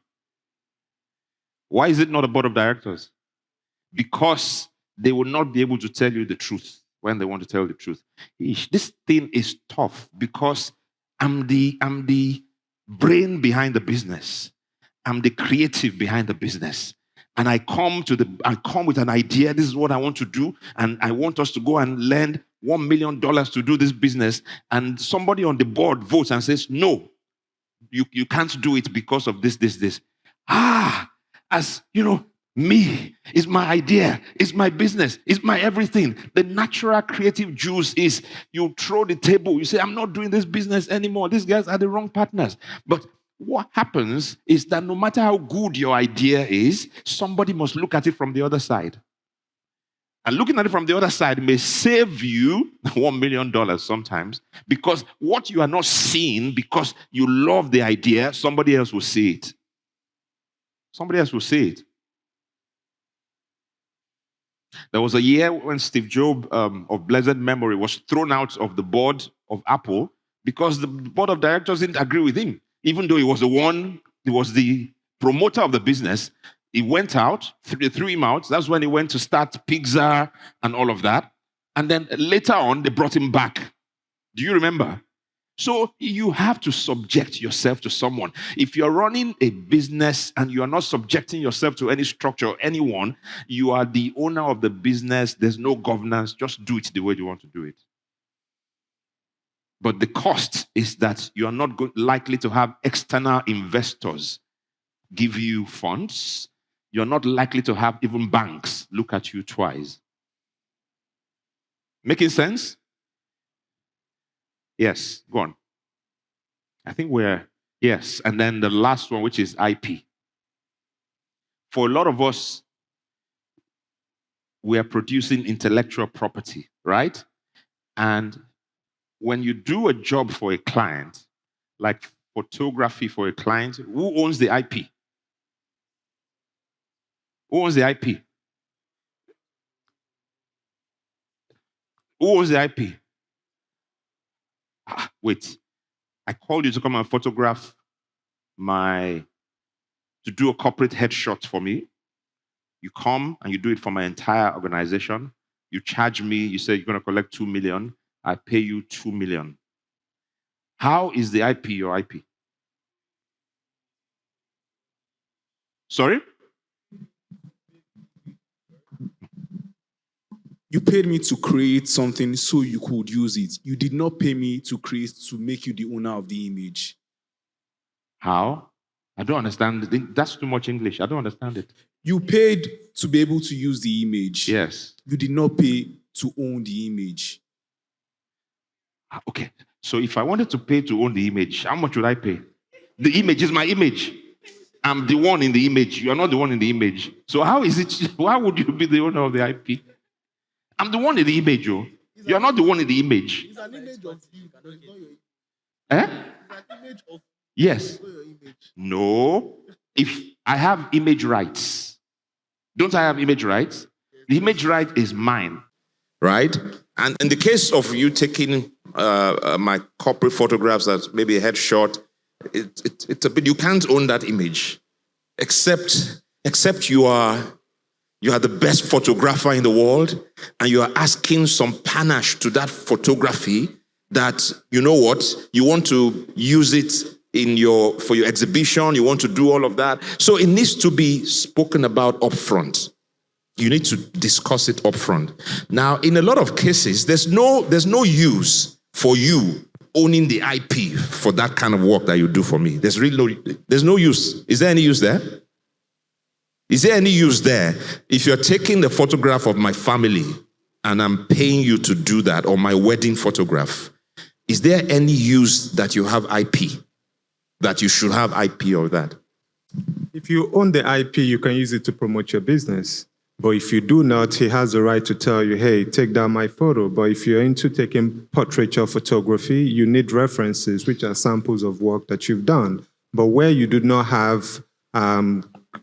Why is it not a board of directors? Because they will not be able to tell you the truth when they want to tell the truth. This thing is tough because I'm the brain behind the business. I'm the creative behind the business. And I come with an idea. This is what I want to do. And I want us to go and lend $1 million to do this business. And somebody on the board votes and says, no, you can't do it because of this. As you know, me is my idea, it's my business, it's my everything. The natural creative juice is you throw the table, you say, I'm not doing this business anymore. These guys are the wrong partners. But what happens is that no matter how good your idea is, somebody must look at it from the other side. And looking at it from the other side may save you $1 million sometimes, because what you are not seeing, because you love the idea, somebody else will see it. Somebody else will see it. There was a year when Steve Jobs, of blessed memory, was thrown out of the board of Apple because the board of directors didn't agree with him. Even though he was the promoter of the business, he went out, they threw him out. That's when he went to start Pixar and all of that. And then later on, they brought him back. Do you remember? So you have to subject yourself to someone. If you're running a business and you are not subjecting yourself to any structure or anyone, you are the owner of the business. There's no governance. Just do it the way you want to do it. But the cost is that you are not likely to have external investors give you funds. You're not likely to have even banks look at you twice. Making sense? Yes, go on. I think yes. And then the last one, which is IP. For a lot of us, we are producing intellectual property, right? And when you do a job for a client, like photography for a client, who owns the IP? Who owns the IP? Who owns the IP? Wait, I called you to come and photograph to do a corporate headshot for me. You come and you do it for my entire organization. You charge me, you say you're going to collect 2 million. I pay you 2 million. How is the IP your IP? Sorry? You paid me to create something so you could use it. You did not pay me to make you the owner of the image. How? I don't understand. That's too much English. I don't understand it. You paid to be able to use the image. Yes. You did not pay to own the image. Okay. So if I wanted to pay to own the image, how much would I pay? The image is my image. I'm the one in the image. You are not the one in the image. So how is it? Why would you be the owner of the IP? I'm the one in the image, you. You are not the one in the image. It's an image of you, but it's not your image. Eh? It's an image of yes. your image. No. If I have image rights, don't I have image rights? The image right is mine. Right? And in the case of you taking my corporate photographs as maybe a headshot, it's a bit, you can't own that image. Except you are the best photographer in the world, and you are asking some panache to that photography that, you know what, you want to use it for your exhibition, you want to do all of that. So it needs to be spoken about upfront. You need to discuss it upfront. Now, in a lot of cases, there's no use for you owning the IP for that kind of work that you do for me. There's no use. Is there any use there? Is there any use there? If you're taking the photograph of my family and I'm paying you to do that, or my wedding photograph, is there any use that you have IP? That you should have IP of that? If you own the IP, you can use it to promote your business. But if you do not, he has the right to tell you, hey, take down my photo. But if you're into taking portraiture photography, you need references, which are samples of work that you've done. But where you do not have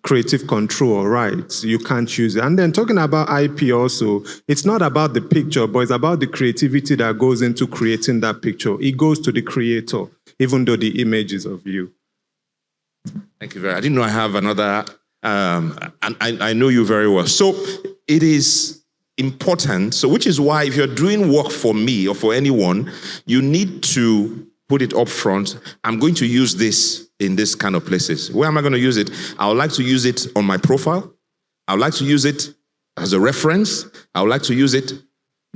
creative control or rights, you can't use it. And then talking about IP also, it's not about the picture, but it's about the creativity that goes into creating that picture. It goes to the creator, even though the image is of you. Thank you very much. I didn't know I have another, and I know you very well. So it is important, so which is why if you're doing work for me or for anyone, you need to put it up front. I'm going to use this in this kind of places. Where am I going to use it? I would like to use it on my profile. I would like to use it as a reference. I would like to use it.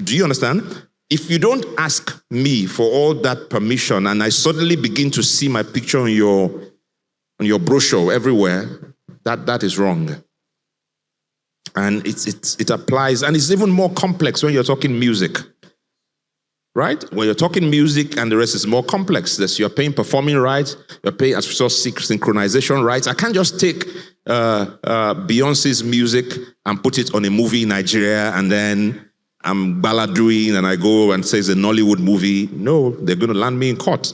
Do you understand? If you don't ask me for all that permission and I suddenly begin to see my picture on your brochure everywhere, that is wrong. And it applies, and it's even more complex when you're talking music. right? When you're talking music and the rest is more complex. You're paying performing rights, you're paying, as we saw, synchronization rights. I can't just take Beyonce's music and put it on a movie in Nigeria and then I'm balladoing and I go and say it's a Nollywood movie. No, they're going to land me in court.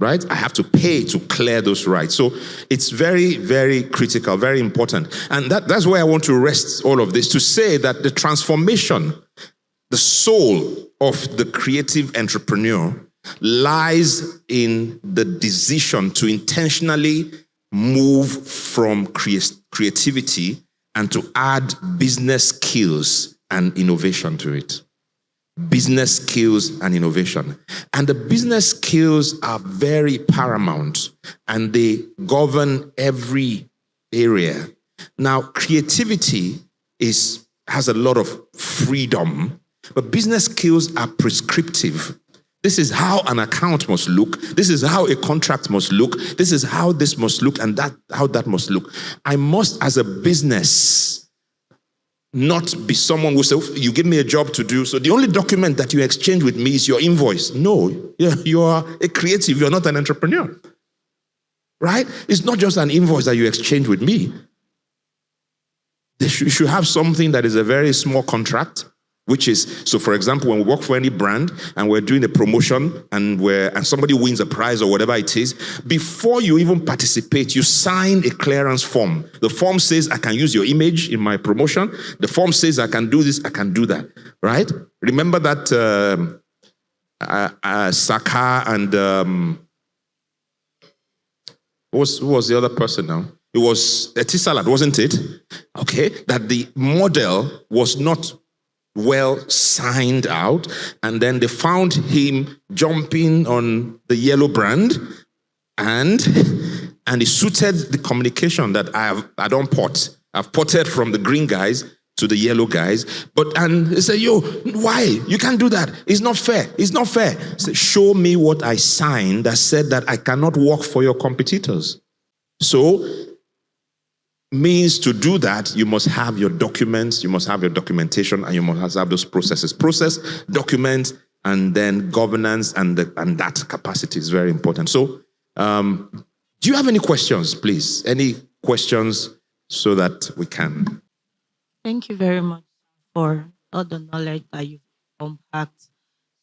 Right? I have to pay to clear those rights. So it's very, very critical, very important. And that's where I want to rest all of this, to say that the transformation, the soul of the creative entrepreneur lies in the decision to intentionally move from creativity and to add business skills and innovation to it. Business skills and innovation. And the business skills are very paramount and they govern every area. Now, creativity has a lot of freedom, but business skills are prescriptive. This is how an account must look. This is how a contract must look. This is how this must look and how that must look. I must, as a business, not be someone who says, you give me a job to do, so the only document that you exchange with me is your invoice. No, you are a creative, you're not an entrepreneur. Right? It's not just an invoice that you exchange with me. You should have something that is a very small contract, which is, so for example, when we work for any brand and we're doing a promotion and somebody wins a prize or whatever it is, before you even participate, you sign a clearance form. The form says, I can use your image in my promotion. The form says, I can do this, I can do that, right? Remember that Saka and who was the other person now? It was Etisalat, wasn't it? Okay, that the model was not well signed out, and then they found him jumping on the yellow brand, and it suited the communication that I don't port. I've ported from the green guys to the yellow guys, and they say, yo, why? You can't do that. It's not fair. It's not fair. Say, show me what I signed that said that I cannot work for your competitors. So means to do that, you must have your documents, you must have your documentation, and you must have those processes. Process, document, and then governance, and that capacity is very important. So, do you have any questions, please? Any questions so that we can? Thank you very much for all the knowledge that you've unpacked.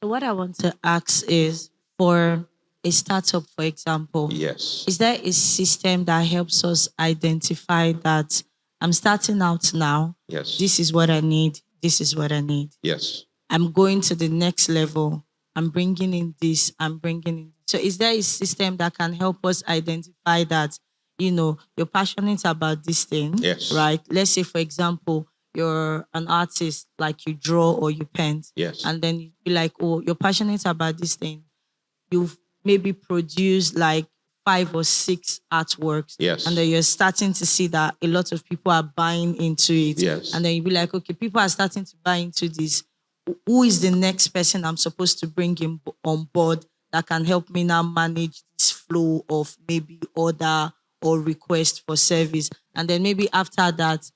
So what I want to ask is, for a startup, for example, yes, is there a system that helps us identify that I'm starting out now? Yes. This is what I need. This is what I need. Yes. I'm going to the next level. I'm bringing in this. I'm bringing in. So is there a system that can help us identify that, you're passionate about this thing? Yes. Right? Let's say, for example, you're an artist, like you draw or you paint. Yes. And then you be like, oh, you're passionate about this thing. You've maybe produce like 5 or 6 artworks. Yes. And then you're starting to see that a lot of people are buying into it. Yes. And then you'll be like, okay, people are starting to buy into this. Who is the next person I'm supposed to bring in on board that can help me now manage this flow of maybe order or request for service? And then maybe after that,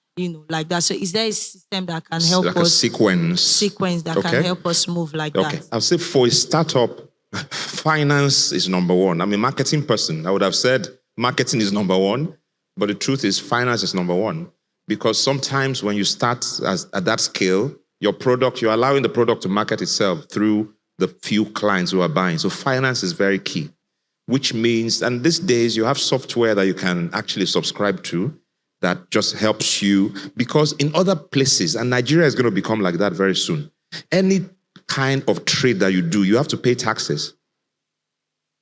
like that. So is there a system that can help like us? A sequence that can help us move like that? I'll say for a startup, finance is number one. I'm a marketing person. I would have said marketing is number one, but the truth is finance is number one. Because sometimes when you start at that scale, your product, you're allowing the product to market itself through the few clients who are buying. So finance is very key, which means, and these days you have software that you can actually subscribe to that just helps you, because in other places, and Nigeria is going to become like that very soon, any kind of trade that you do, you have to pay taxes.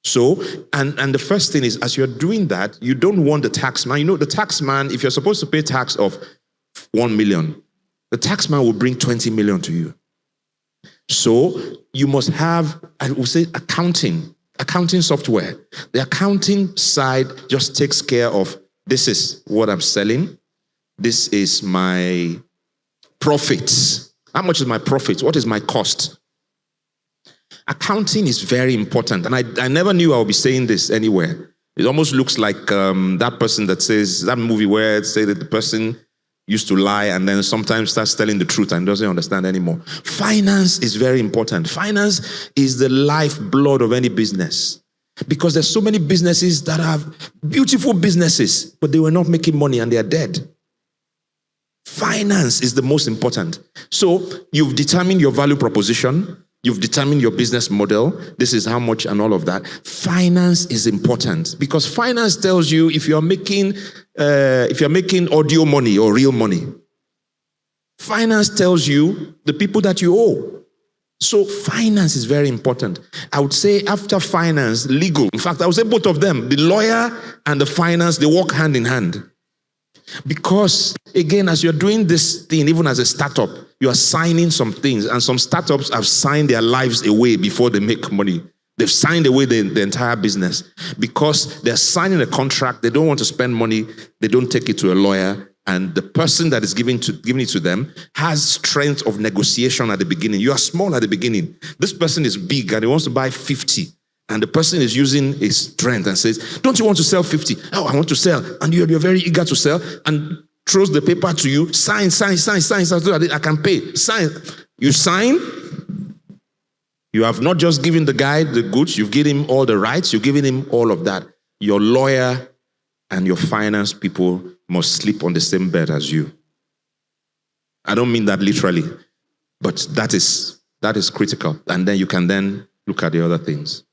So, and the first thing is, as you're doing that, you don't want the tax man. The tax man, if you're supposed to pay tax of 1 million, the tax man will bring 20 million to you. So you must have, I would say, accounting software. The accounting side just takes care of, this is what I'm selling. This is my profits. How much is my profit? What is my cost? Accounting is very important. And I never knew I would be saying this anywhere. It almost looks like that person that says, that movie where it says that the person, used to lie and then sometimes starts telling the truth and doesn't understand anymore. Finance is very important. Finance is the lifeblood of any business. Because there's so many businesses that have beautiful businesses, but they were not making money and they are dead. Finance is the most important. So you've determined your value proposition. You've determined your business model. This is how much and all of that. Finance is important because finance tells you if you're making audio money or real money. Finance tells you the people that you owe. So finance is very important. I would say after finance, legal. In fact, I would say both of them, the lawyer and the finance, they work hand in hand. Because again, as you're doing this thing, even as a startup, you are signing some things, and some startups have signed their lives away before they make money. They've signed away the entire business because they're signing a contract. They don't want to spend money. They don't take it to a lawyer. And the person that is giving it to them has strength of negotiation at the beginning. You are small at the beginning. This person is big and he wants to buy 50. And the person is using his strength and says, don't you want to sell 50? Oh, I want to sell. And you're very eager to sell and throws the paper to you. Sign, so that I can pay. Sign. You sign. You have not just given the guy the goods. You've given him all the rights. You've given him all of that. Your lawyer and your finance people must sleep on the same bed as you. I don't mean that literally, but that is critical. And then you can then look at the other things.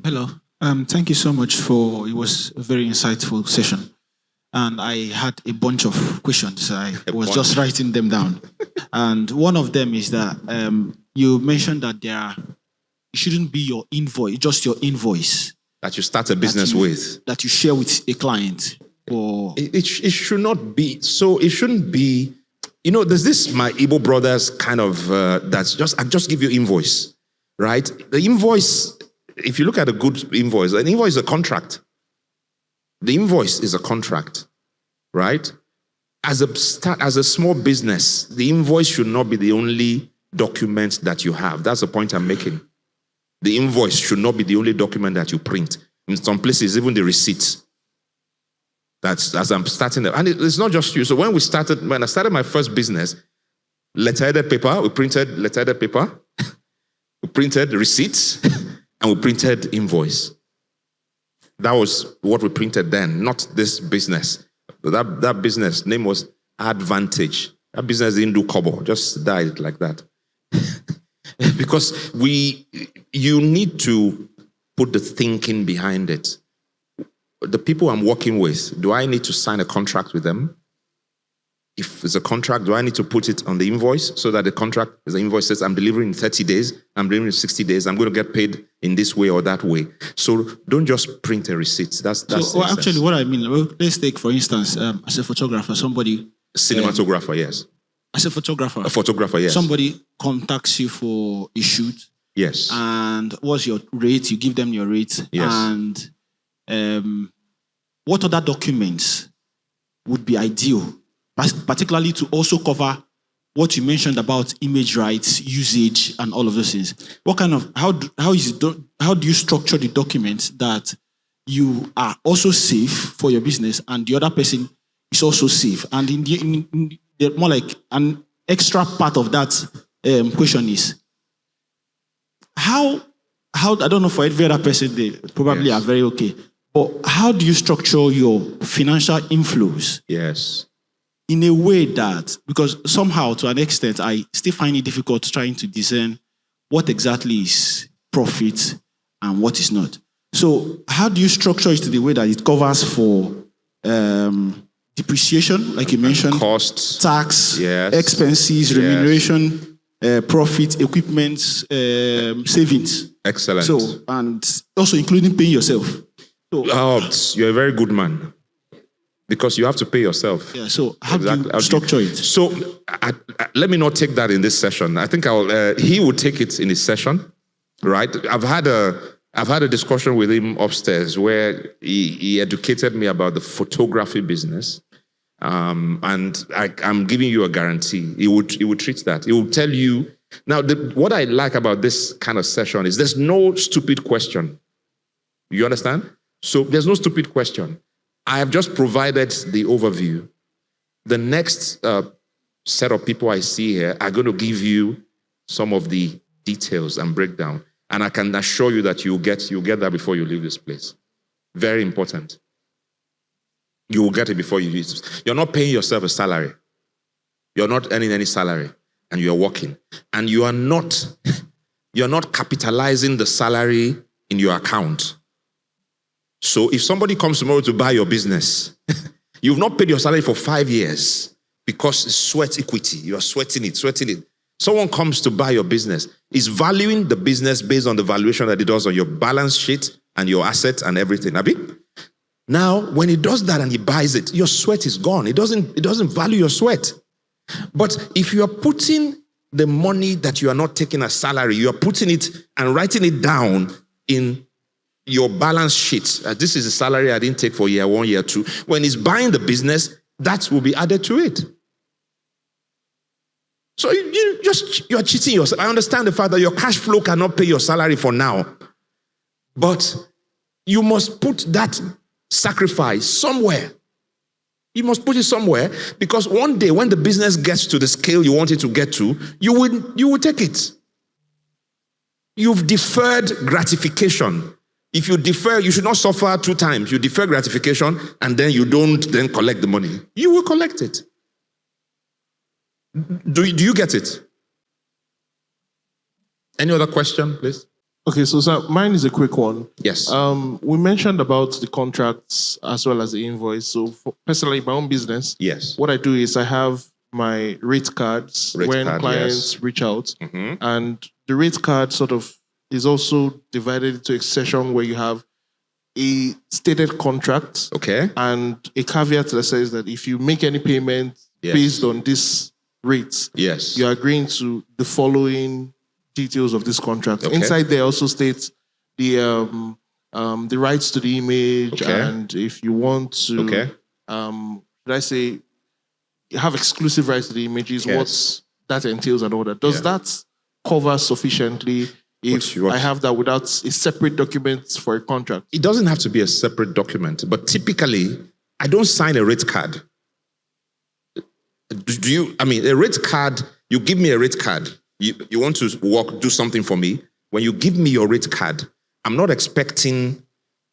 Hello. Thank you so much it was a very insightful session. And I had a bunch of questions. I was just writing them down. And one of them is that you mentioned that it shouldn't be your invoice, just your invoice. That you start a business with. That you share with a client. Or it should not be. So it shouldn't be, there's this, my Igbo brothers kind of, I just give you invoice, right? The invoice, if you look at a good invoice, an invoice is a contract. The invoice is a contract, right? As a small business, the invoice should not be the only document that you have. That's the point I'm making. The invoice should not be the only document that you print. In some places, even the receipts. That's as I'm starting them. And it's not just you. So when I started my first business, letter-headed paper, we printed letter-headed paper, we printed receipts, and we printed invoice. That was what we printed then, not this business. That business name was Advantage. That business didn't do kobo, just died like that. Because you need to put the thinking behind it. The people I'm working with, do I need to sign a contract with them? If it's a contract, do I need to put it on the invoice so that the invoice says I'm delivering in 30 days, I'm delivering in 60 days, I'm going to get paid in this way or that way. So don't just print a receipt. That's actually what I mean. Let's take, for instance, as a photographer, somebody... Cinematographer, yes. As a photographer. A photographer, yes. Somebody contacts you for a shoot. Yes. And what's your rate? You give them your rate. Yes. And what other documents would be ideal, particularly to also cover what you mentioned about image rights, usage, and all of those things? What kind of how do you structure the document that you are also safe for your business and the other person is also safe? And in more like an extra part of that question is how I don't know, for every other person they probably are very okay, but how do you structure your financial inflows? Yes. In a way that, because somehow to an extent, I still find it difficult trying to discern what exactly is profit and what is not. So how do you structure it to the way that it covers for depreciation, like you mentioned, costs, tax, yes, expenses, yes, remuneration, profit, equipment, savings. Excellent. So, and also including paying yourself. So, you're a very good man. Because you have to pay yourself. Yeah, so how do you structure it? So let me not take that in this session. I think he would take it in his session, right? I've had a discussion with him upstairs where he educated me about the photography business. And I'm giving you a guarantee. He would treat that. He will tell you. Now, what I like about this kind of session is there's no stupid question. You understand? So there's no stupid question. I have just provided the overview. the next set of people I see here are going to give you some of the details and breakdown. And I can assure you that you'll get that before you leave this place. Very important. You will get it before you leave. You're not paying yourself a salary. You're not earning any salary, and you're working. And you're not capitalizing the salary in your account. So if somebody comes tomorrow to buy your business, you've not paid your salary for 5 years because it's sweat equity. You are sweating it. Someone comes to buy your business, is valuing the business based on the valuation that it does on your balance sheet and your assets and everything. Abi? Now, when he does that and he buys it, your sweat is gone. It doesn't value your sweat. But if you are putting the money that you are not taking as salary, you are putting it and writing it down in your balance sheet. This is a salary I didn't take for year 1, year 2. When he's buying the business, that will be added to it. So you're cheating yourself. I understand the fact that your cash flow cannot pay your salary for now. But you must put that sacrifice somewhere. You must put it somewhere, because one day when the business gets to the scale you want it to get to, you will take it. You've deferred gratification. If you defer, you should not suffer 2 times. You defer gratification and then you don't then collect the money. You will collect it. Do you get it? Any other question, please? Okay, so sir, mine is a quick one. Yes. We mentioned about the contracts as well as the invoice. So personally, my own business, yes, what I do is I have my rate cards when clients reach out. Mm-hmm. And the rate card sort of is also divided into a section where you have a stated contract. Okay. And a caveat that says that if you make any payment based on this rate, yes, you're agreeing to the following details of this contract. Okay. Inside there also states the rights to the image, and if you want to, should I say, have exclusive rights to the images, what that entails and all that. Does that cover sufficiently if I have that without a separate document for a contract? It doesn't have to be a separate document, but typically, I don't sign a rate card. A rate card, you give me a rate card. You want to do something for me. When you give me your rate card, I'm not expecting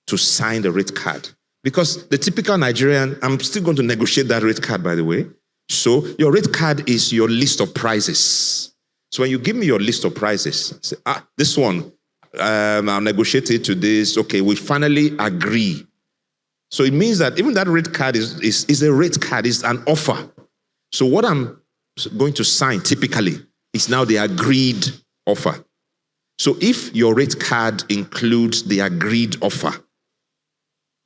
to sign the rate card. Because the typical Nigerian, I'm still going to negotiate that rate card, by the way. So your rate card is your list of prices. So when you give me your list of prices, say, this one, I'll negotiate it to this. Okay, we finally agree. So it means that even that rate card is a rate card, is an offer. So what I'm going to sign typically is now the agreed offer. So if your rate card includes the agreed offer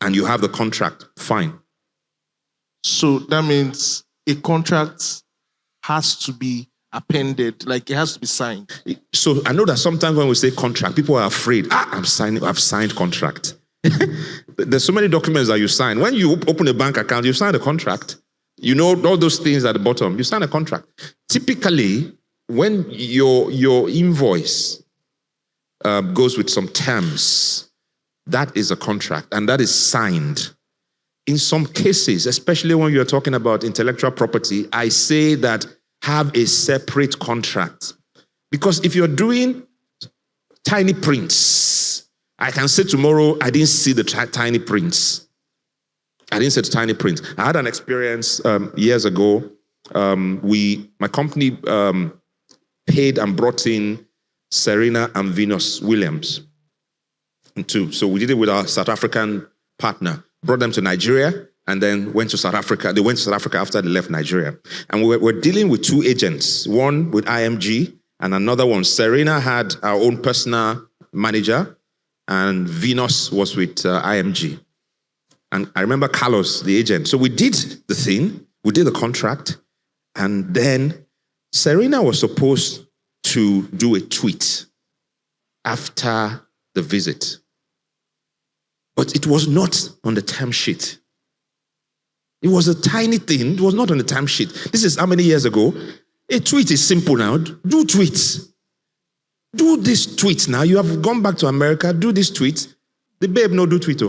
and you have the contract, fine. So that means a contract has to be appended, like it has to be signed. So I know that sometimes when we say contract, people are afraid. I've signed contract. There's so many documents that you sign. When you open a bank account, you sign a contract. You know all those things at the bottom. You sign a contract. Typically, when your invoice goes with some terms, that is a contract, and that is signed. In some cases, especially when you're talking about intellectual property, I say that have a separate contract. Because if you're doing tiny prints, I can say tomorrow, I didn't see the tiny prints. I didn't see the tiny prints. I had an experience years ago. My company paid and brought in Serena and Venus Williams. So we did it with our South African partner. Brought them to Nigeria and then went to South Africa. They went to South Africa after they left Nigeria. And we're dealing with 2 agents, one with IMG and another one. Serena had our own personal manager and Venus was with IMG. And I remember Carlos, the agent. So we did the thing, we did the contract, and then Serena was supposed to do a tweet after the visit. But it was not on the term sheet. It was a tiny thing. It was not on the term sheet. This is how many years ago? A tweet is simple now. Do tweets. Do this tweet now. You have gone back to America. Do this tweet. The babe no do tweet.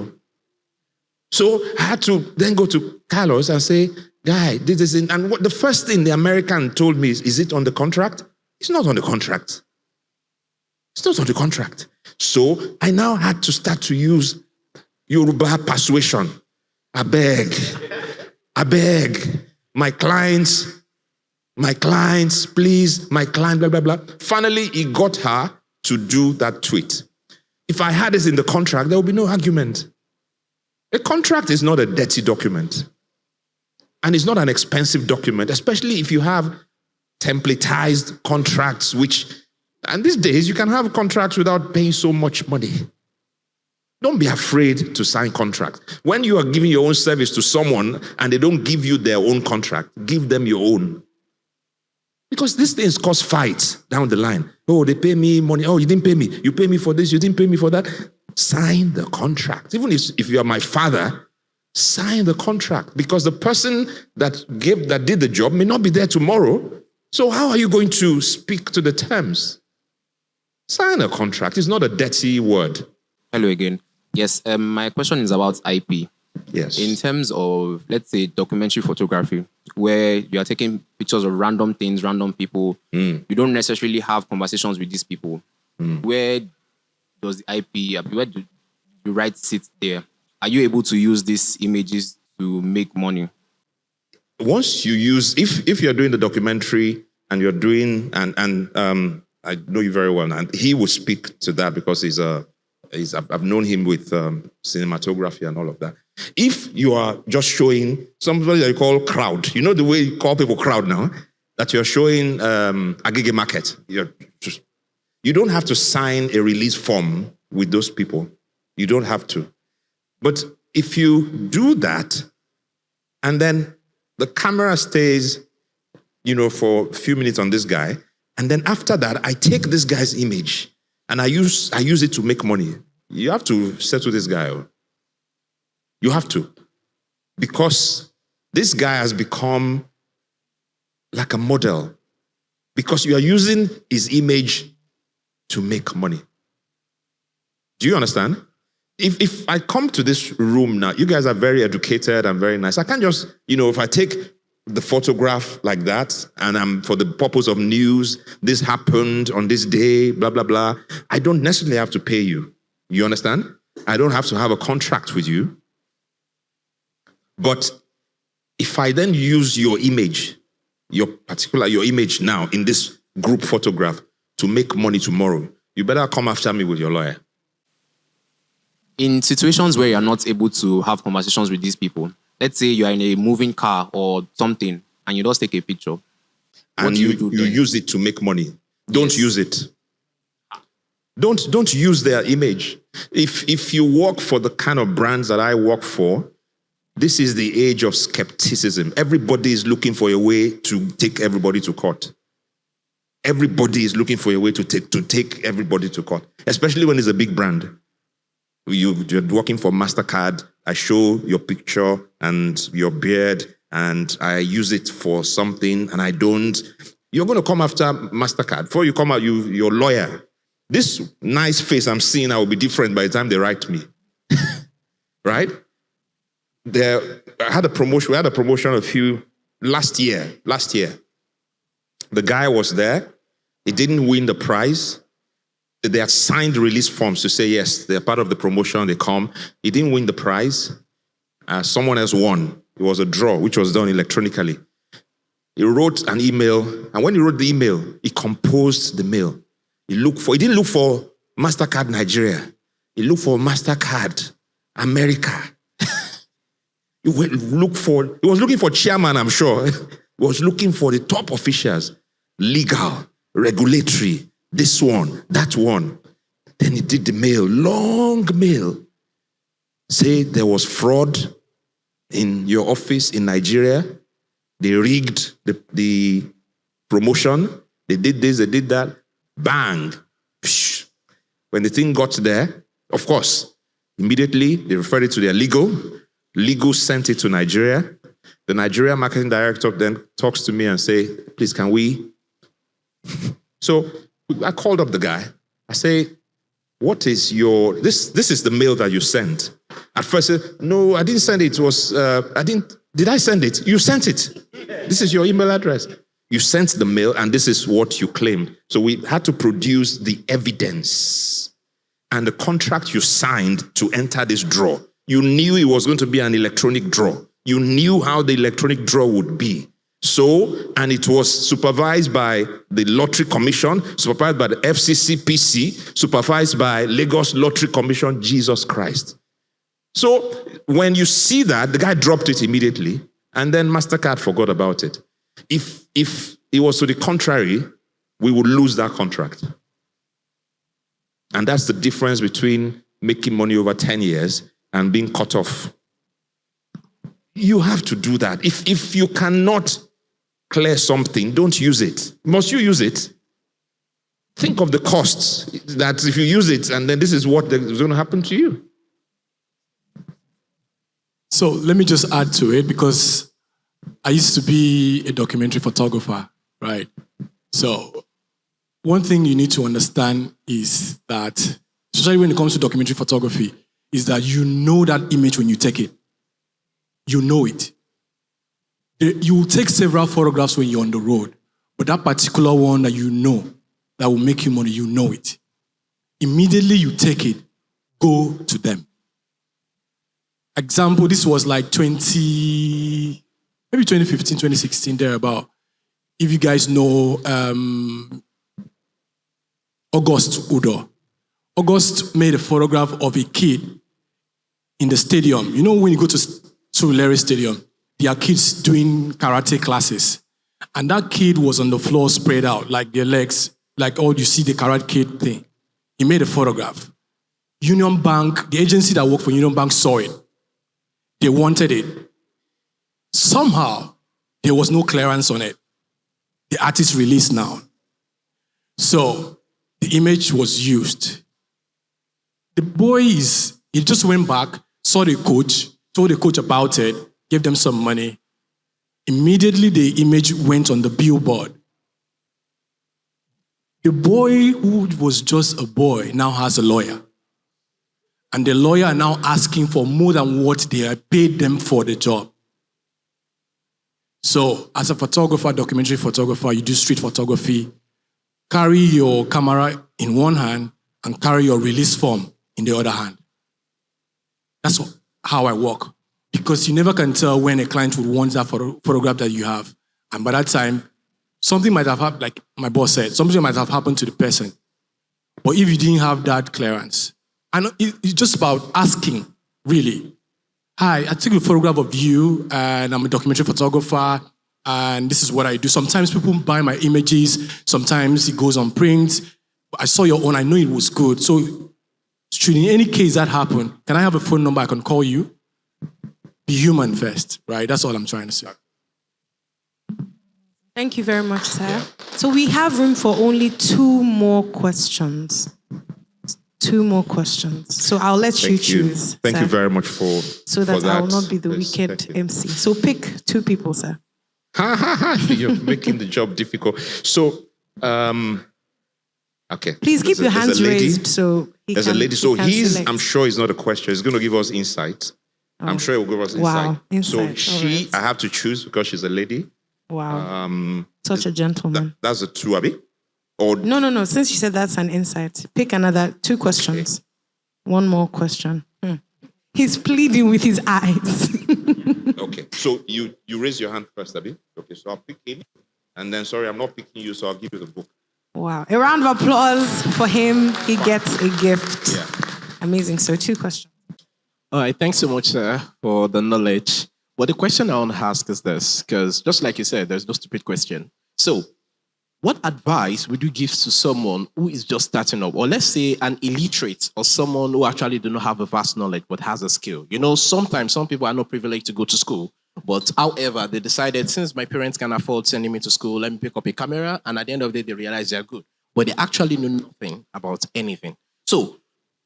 So I had to then go to Carlos and say, guy, this is in, and what the first thing the American told me is it on the contract? It's not on the contract. It's not on the contract. So I now had to start to use Yoruba persuasion. I beg, my clients, please, my client, blah, blah, blah. Finally, he got her to do that tweet. If I had this in the contract, there would be no argument. A contract is not a dirty document. And it's not an expensive document, especially if you have templatized contracts, and these days you can have contracts without paying so much money. Don't be afraid to sign contracts. When you are giving your own service to someone and they don't give you their own contract, give them your own. Because these things cause fights down the line. Oh, they pay me money. Oh, you didn't pay me. You pay me for this. You didn't pay me for that. Sign the contract. Even if you are my father, sign the contract. Because the person that did the job may not be there tomorrow. So how are you going to speak to the terms? Sign a contract. It's not a dirty word. Hello again. Yes, my question is about IP. Yes. In terms of, let's say, documentary photography, where you are taking pictures of random things, random people, you don't necessarily have conversations with these people. Where does the IP, where do the rights sit there? Are you able to use these images to make money? Once you use, if you're doing the documentary and you're doing, and I know you very well, and he will speak to that because I've known him with cinematography and all of that. If you are just showing somebody that you call crowd, you know the way you call people crowd now, that you're showing Agege Market, you don't have to sign a release form with those people. You don't have to. But if you do that, and then the camera stays, for a few minutes on this guy, and then after that, I take this guy's image and I use it to make money. You have to settle this guy. You have to. Because this guy has become like a model. Because you are using his image to make money. Do you understand? If I come to this room now, you guys are very educated and very nice. I can't just, if I take the photograph like that, and I'm for the purpose of news, this happened on this day, blah, blah, blah. I don't necessarily have to pay you. You understand? I don't have to have a contract with you. But if I then use your image, your image now in this group photograph to make money tomorrow, you better come after me with your lawyer. In situations where you're not able to have conversations with these people, let's say you're in a moving car or something, and you just take a picture. And you use it to make money. Don't use it. Don't use their image. If you work for the kind of brands that I work for, this is the age of skepticism. Everybody is looking for a way to take everybody to court. Everybody is looking for a way to take everybody to court, especially when it's a big brand. You're working for MasterCard. I show your picture and your beard, and I use it for something, and I don't. You're going to come after MasterCard. Before you come out, your lawyer. This nice face I'm seeing now will be different by the time they write me. Right? We had a promotion last year. The guy was there. He didn't win the prize. They had signed release forms to say, yes, they're part of the promotion, they come. He didn't win the prize. Someone else won. It was a draw, which was done electronically. He wrote an email, and when he wrote the email, he composed the mail. He didn't look for MasterCard Nigeria. He looked for MasterCard America. He was looking for chairman, I'm sure. He was looking for the top officials, legal, regulatory, this one, that one. Then he did the mail, long mail. Say there was fraud in your office in Nigeria. They rigged the promotion. They did this, they did that. Bang. Psh. When the thing got there, of course, immediately they referred it to their legal. Legal sent it to Nigeria. The Nigeria marketing director then talks to me and say, please, can we? So I called up the guy. I say, what is this is the mail that you sent. At first, no, I didn't send it. It was, Did I send it? You sent it. This is your email address. You sent the mail, and this is what you claimed. So we had to produce the evidence and the contract you signed to enter this draw. You knew it was going to be an electronic draw. You knew how the electronic draw would be. So, and it was supervised by the Lottery Commission, supervised by the FCCPC, supervised by Lagos Lottery Commission, Jesus Christ. So, when you see that, the guy dropped it immediately, and then MasterCard forgot about it. If it was to the contrary, we would lose that contract. And that's the difference between making money over 10 years and being cut off. You have to do that. If you cannot clear something, don't use it. Must you use it? Think of the costs that if you use it, and then this is what is going to happen to you. So let me just add to it, because I used to be a documentary photographer, right? So one thing you need to understand is that, especially when it comes to documentary photography, is that you know that image when you take it. You know it. You will take several photographs when you're on the road, but that particular one that you know that will make you money, you know it. Immediately you take it, go to them. Example, this was like maybe 2015, 2016, thereabout. If you guys know August Udo. August made a photograph of a kid in the stadium. You know when you go to Larry Stadium, there are kids doing karate classes. And that kid was on the floor spread out, like their legs, like you see the Karate Kid thing. He made a photograph. Union Bank, the agency that worked for Union Bank saw it. They wanted it. Somehow, there was no clearance on it. The artist released now. So, the image was used. The boy he just went back, saw the coach, told the coach about it, gave them some money. Immediately, the image went on the billboard. The boy who was just a boy now has a lawyer. And the lawyer are now asking for more than what they had paid them for the job. So, as a photographer, documentary photographer, you do street photography, carry your camera in one hand and carry your release form in the other hand. That's how I work. Because you never can tell when a client would want that photograph that you have. And by that time, something might have happened, like my boss said, something might have happened to the person. But if you didn't have that clearance, and it's just about asking, really. Hi, I took a photograph of you, and I'm a documentary photographer, and this is what I do. Sometimes people buy my images, sometimes it goes on print. I saw your own, I know it was good. So, should in any case that happen, can I have a phone number I can call you? Be human first, right? That's all I'm trying to say. Thank you very much, sir. So we have room for only 2 more questions. 2 more questions. So I'll let you choose. Thank sir, you very much for so that for I will not be the wicked MC. So pick 2 people, sir. You're making the job difficult. So, okay. Please keep your hands raised so there's a lady. So I'm sure it's not a question. It's going to give us insight. Oh. I'm sure it will give us insight. Wow, insight. So I have to choose because she's a lady. Wow. Such a gentleman. That's a 2, Abby? Or No. Since you said that's an insight, pick another 2 questions. Okay. 1 more question. He's pleading with his eyes. Okay. So you raise your hand first, Abby. Okay. So I'll pick him, and then sorry, I'm not picking you, so I'll give you the book. Wow. A round of applause for him. He gets a gift. Yeah. Amazing. So 2 questions. All right. Thanks so much, sir, for the knowledge. But the question I want to ask is this, because just like you said, there's no stupid question. So, what advice would you give to someone who is just starting up? Or let's say an illiterate or someone who actually do not have a vast knowledge but has a skill. You know, sometimes some people are not privileged to go to school. But however, they decided, since my parents can afford sending me to school, let me pick up a camera. And at the end of the day, they realize they're good. But they actually know nothing about anything. So,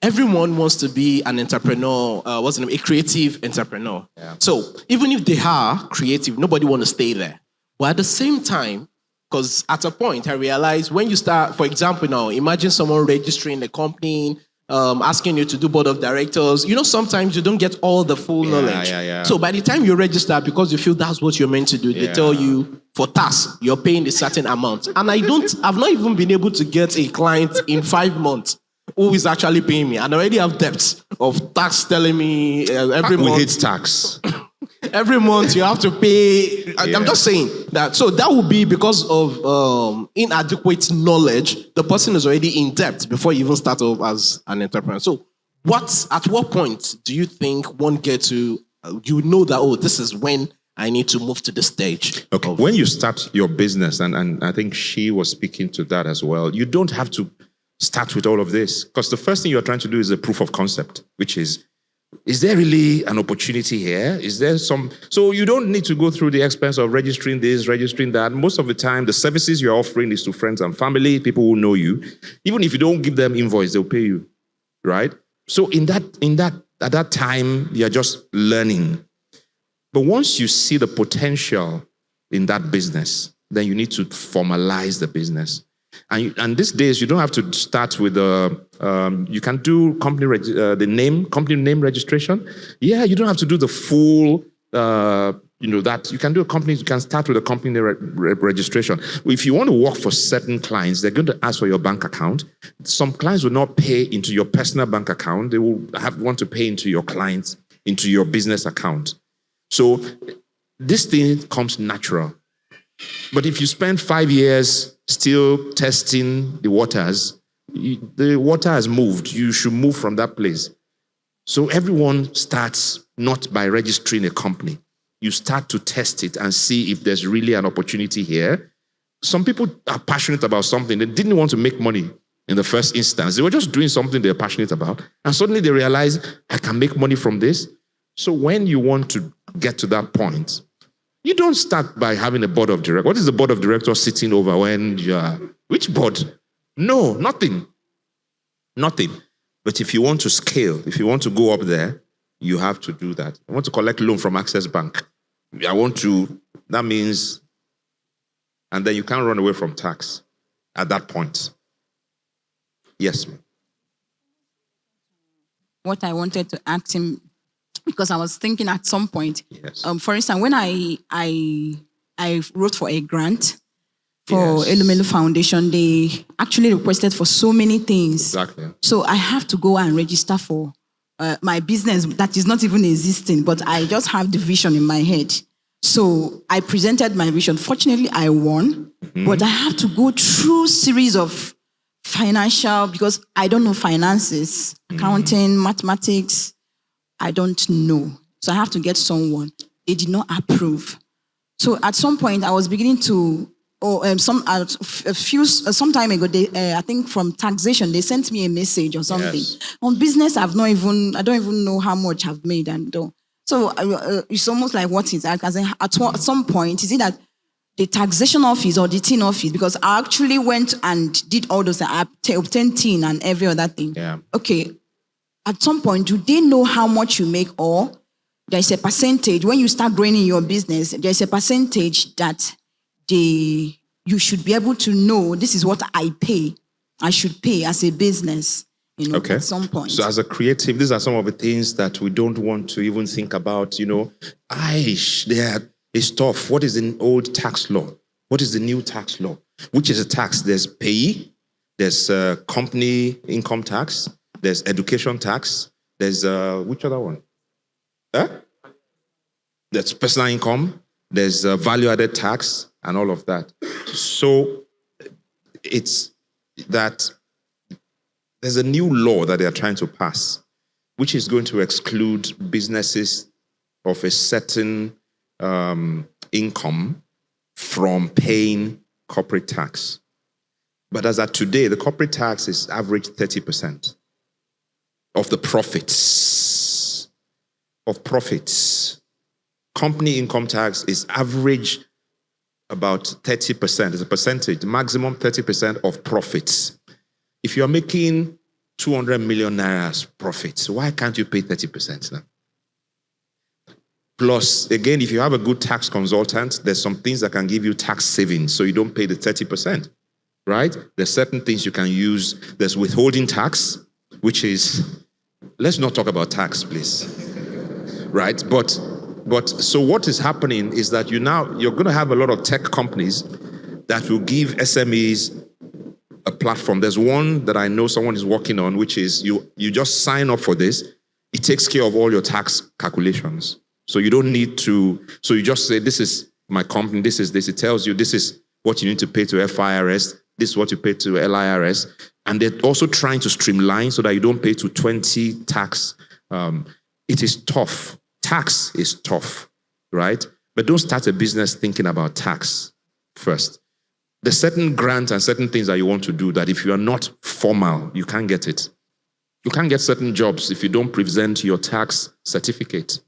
everyone wants to be an entrepreneur, a creative entrepreneur. Yeah. So even if they are creative, nobody wants to stay there. But at the same time, because at a point I realized when you start, for example, now imagine someone registering a company, asking you to do board of directors. Sometimes you don't get all the full knowledge. So by the time you register, because you feel that's what you're meant to do, they tell you for tax, you're paying a certain amount. And I've not even been able to get a client in 5 months who is actually paying me. And I already have debts of tax telling me every month. We hate tax. Every month you have to pay. I'm just saying that. So that would be because of inadequate knowledge. The person is already in debt before you even start off as an entrepreneur. So at what point do you think one gets to, you know that, this is when I need to move to the stage? Okay. When you start your business, and I think she was speaking to that as well, you don't have to start with all of this. Because the first thing you're trying to do is a proof of concept, which is there really an opportunity here? Is there so you don't need to go through the expense of registering this, registering that. Most of the time, the services you're offering is to friends and family, people who know you. Even if you don't give them invoice, they'll pay you, right? So at that time, you're just learning. But once you see the potential in that business, then you need to formalize the business. And these days, you don't have to start with you can do company name registration. Yeah, you don't have to do the full, that. You can do you can start with a company registration. If you want to work for certain clients, they're going to ask for your bank account. Some clients will not pay into your personal bank account. They will want to pay into your clients, into your business account. So this thing comes natural. But if you spend 5 years still testing the waters, the water has moved. You should move from that place. So everyone starts not by registering a company. You start to test it and see if there's really an opportunity here. Some people are passionate about something. They didn't want to make money in the first instance. They were just doing something they're passionate about. And suddenly they realize, I can make money from this. So when you want to get to that point, you don't start by having a board of directors. What is the board of directors sitting over when you're... Which board? No, nothing. Nothing. But if you want to scale, if you want to go up there, you have to do that. I want to collect loan from Access Bank. That means... And then you can't run away from tax at that point. Yes, ma'am. What I wanted to ask him, because I was thinking at some point, yes. For instance, when I wrote for a grant for Elumelu Foundation, they actually requested for so many things. Exactly. So I have to go and register for my business that is not even existing, but I just have the vision in my head. So I presented my vision. Fortunately, I won, but I have to go through series of financial, because I don't know finances, accounting, mathematics. I don't know. So I have to get someone. They did not approve. So at some point, I was beginning to, some time ago, I think from taxation, they sent me a message or something. Yes. On business, I don't even know how much I've made and done. So it's almost like, what is that? At some point, is it that the taxation office or the TIN office, because I actually went and did all those, I obtained TIN and every other thing. Yeah. Okay. At some point, do they know how much you make, or there's a percentage, when you start growing in your business, there's a percentage that you should be able to know, this is what I should pay as a business, okay. At some point. So as a creative, these are some of the things that we don't want to even think about, it's tough. What is the old tax law? What is the new tax law? Which is a tax? There's payee, there's company income tax, there's education tax. There's, which other one? There's personal income. There's value-added tax and all of that. So it's that there's a new law that they are trying to pass, which is going to exclude businesses of a certain income from paying corporate tax. But as of today, the corporate tax is average 30%. Of the profits. Company income tax is average about 30%. It's a percentage, maximum 30% of profits. If you're making 200 million naira profits, why can't you pay 30% now? Plus, again, if you have a good tax consultant, there's some things that can give you tax savings so you don't pay the 30%, right? There's certain things you can use. There's withholding tax. which is, let's not talk about tax, please. Right? But so what is happening is that you're going to have a lot of tech companies that will give SMEs a platform. There's one that I know someone is working on, which is you just sign up for this. It takes care of all your tax calculations. So you don't need to, so you just say, this is my company, this is this. It tells you this is what you need to pay to FIRS, this is what you pay to LIRS. And they're also trying to streamline so that you don't pay to 20 tax. It is tough. Tax is tough, right? But don't start a business thinking about tax first. There's certain grants and certain things that you want to do that if you are not formal, you can't get it. You can't get certain jobs if you don't present your tax certificate.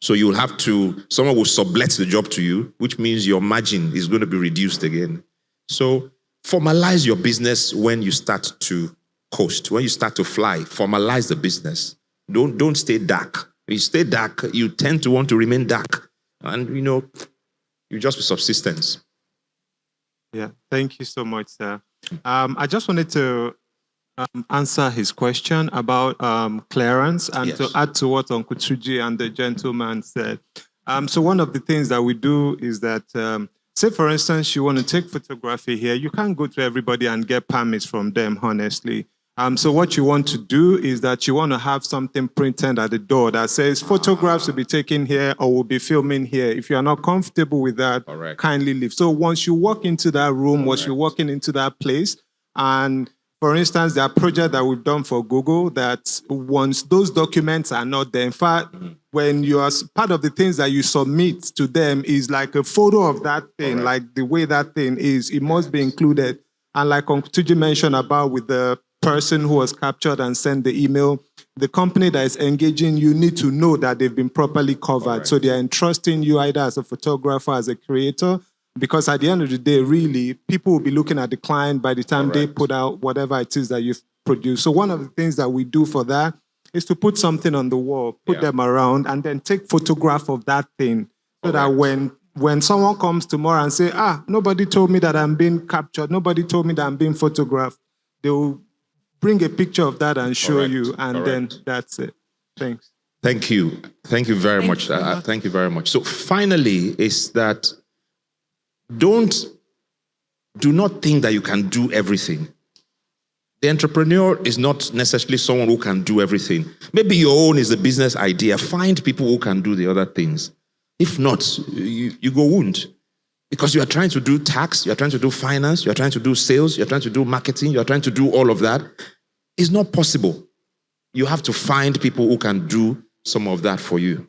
So you'll have to, someone will sublet the job to you, which means your margin is going to be reduced again. So formalize your business when you start to coast, when you start to fly, formalize the business. Don't stay dark. When you stay dark, you tend to want to remain dark. And, you just be subsistence. Yeah, thank you so much, sir. I just wanted to answer his question about clearance and to add to what Uncle Tunji and the gentleman said. So one of the things that we do is that, say for instance, you want to take photography here, you can't go to everybody and get permits from them, honestly. So what you want to do is that you want to have something printed at the door that says photographs will be taken here or will be filming here. If you are not comfortable with that, kindly leave. So once you walk into that room, once you're walking into that place, and for instance, there are projects that we've done for Google that once those documents are not there, in fact, when you are part of the things that you submit to them is like a photo of that thing, like the way that thing is, it must be included. And like Tunji mentioned about with the person who was captured and sent the email, the company that is engaging you need to know that they've been properly covered. So they are entrusting you either as a photographer, as a creator, because at the end of the day, really, people will be looking at the client by the time they put out whatever it is that you've produced. So one of the things that we do for that is to put something on the wall, put them around, and then take photograph of that thing so that when someone comes tomorrow and say, nobody told me that I'm being captured, nobody told me that I'm being photographed, they will bring a picture of that and show you, and then that's it. Thanks. Thank you. Thank you very much. Thank you very much. So finally is that do not think that you can do everything. The entrepreneur is not necessarily someone who can do everything. Maybe your own is a business idea. Find people who can do the other things. If not, you go wound. Because you are trying to do tax, you are trying to do finance, you are trying to do sales, you are trying to do marketing, you are trying to do all of that. It's not possible. You have to find people who can do some of that for you.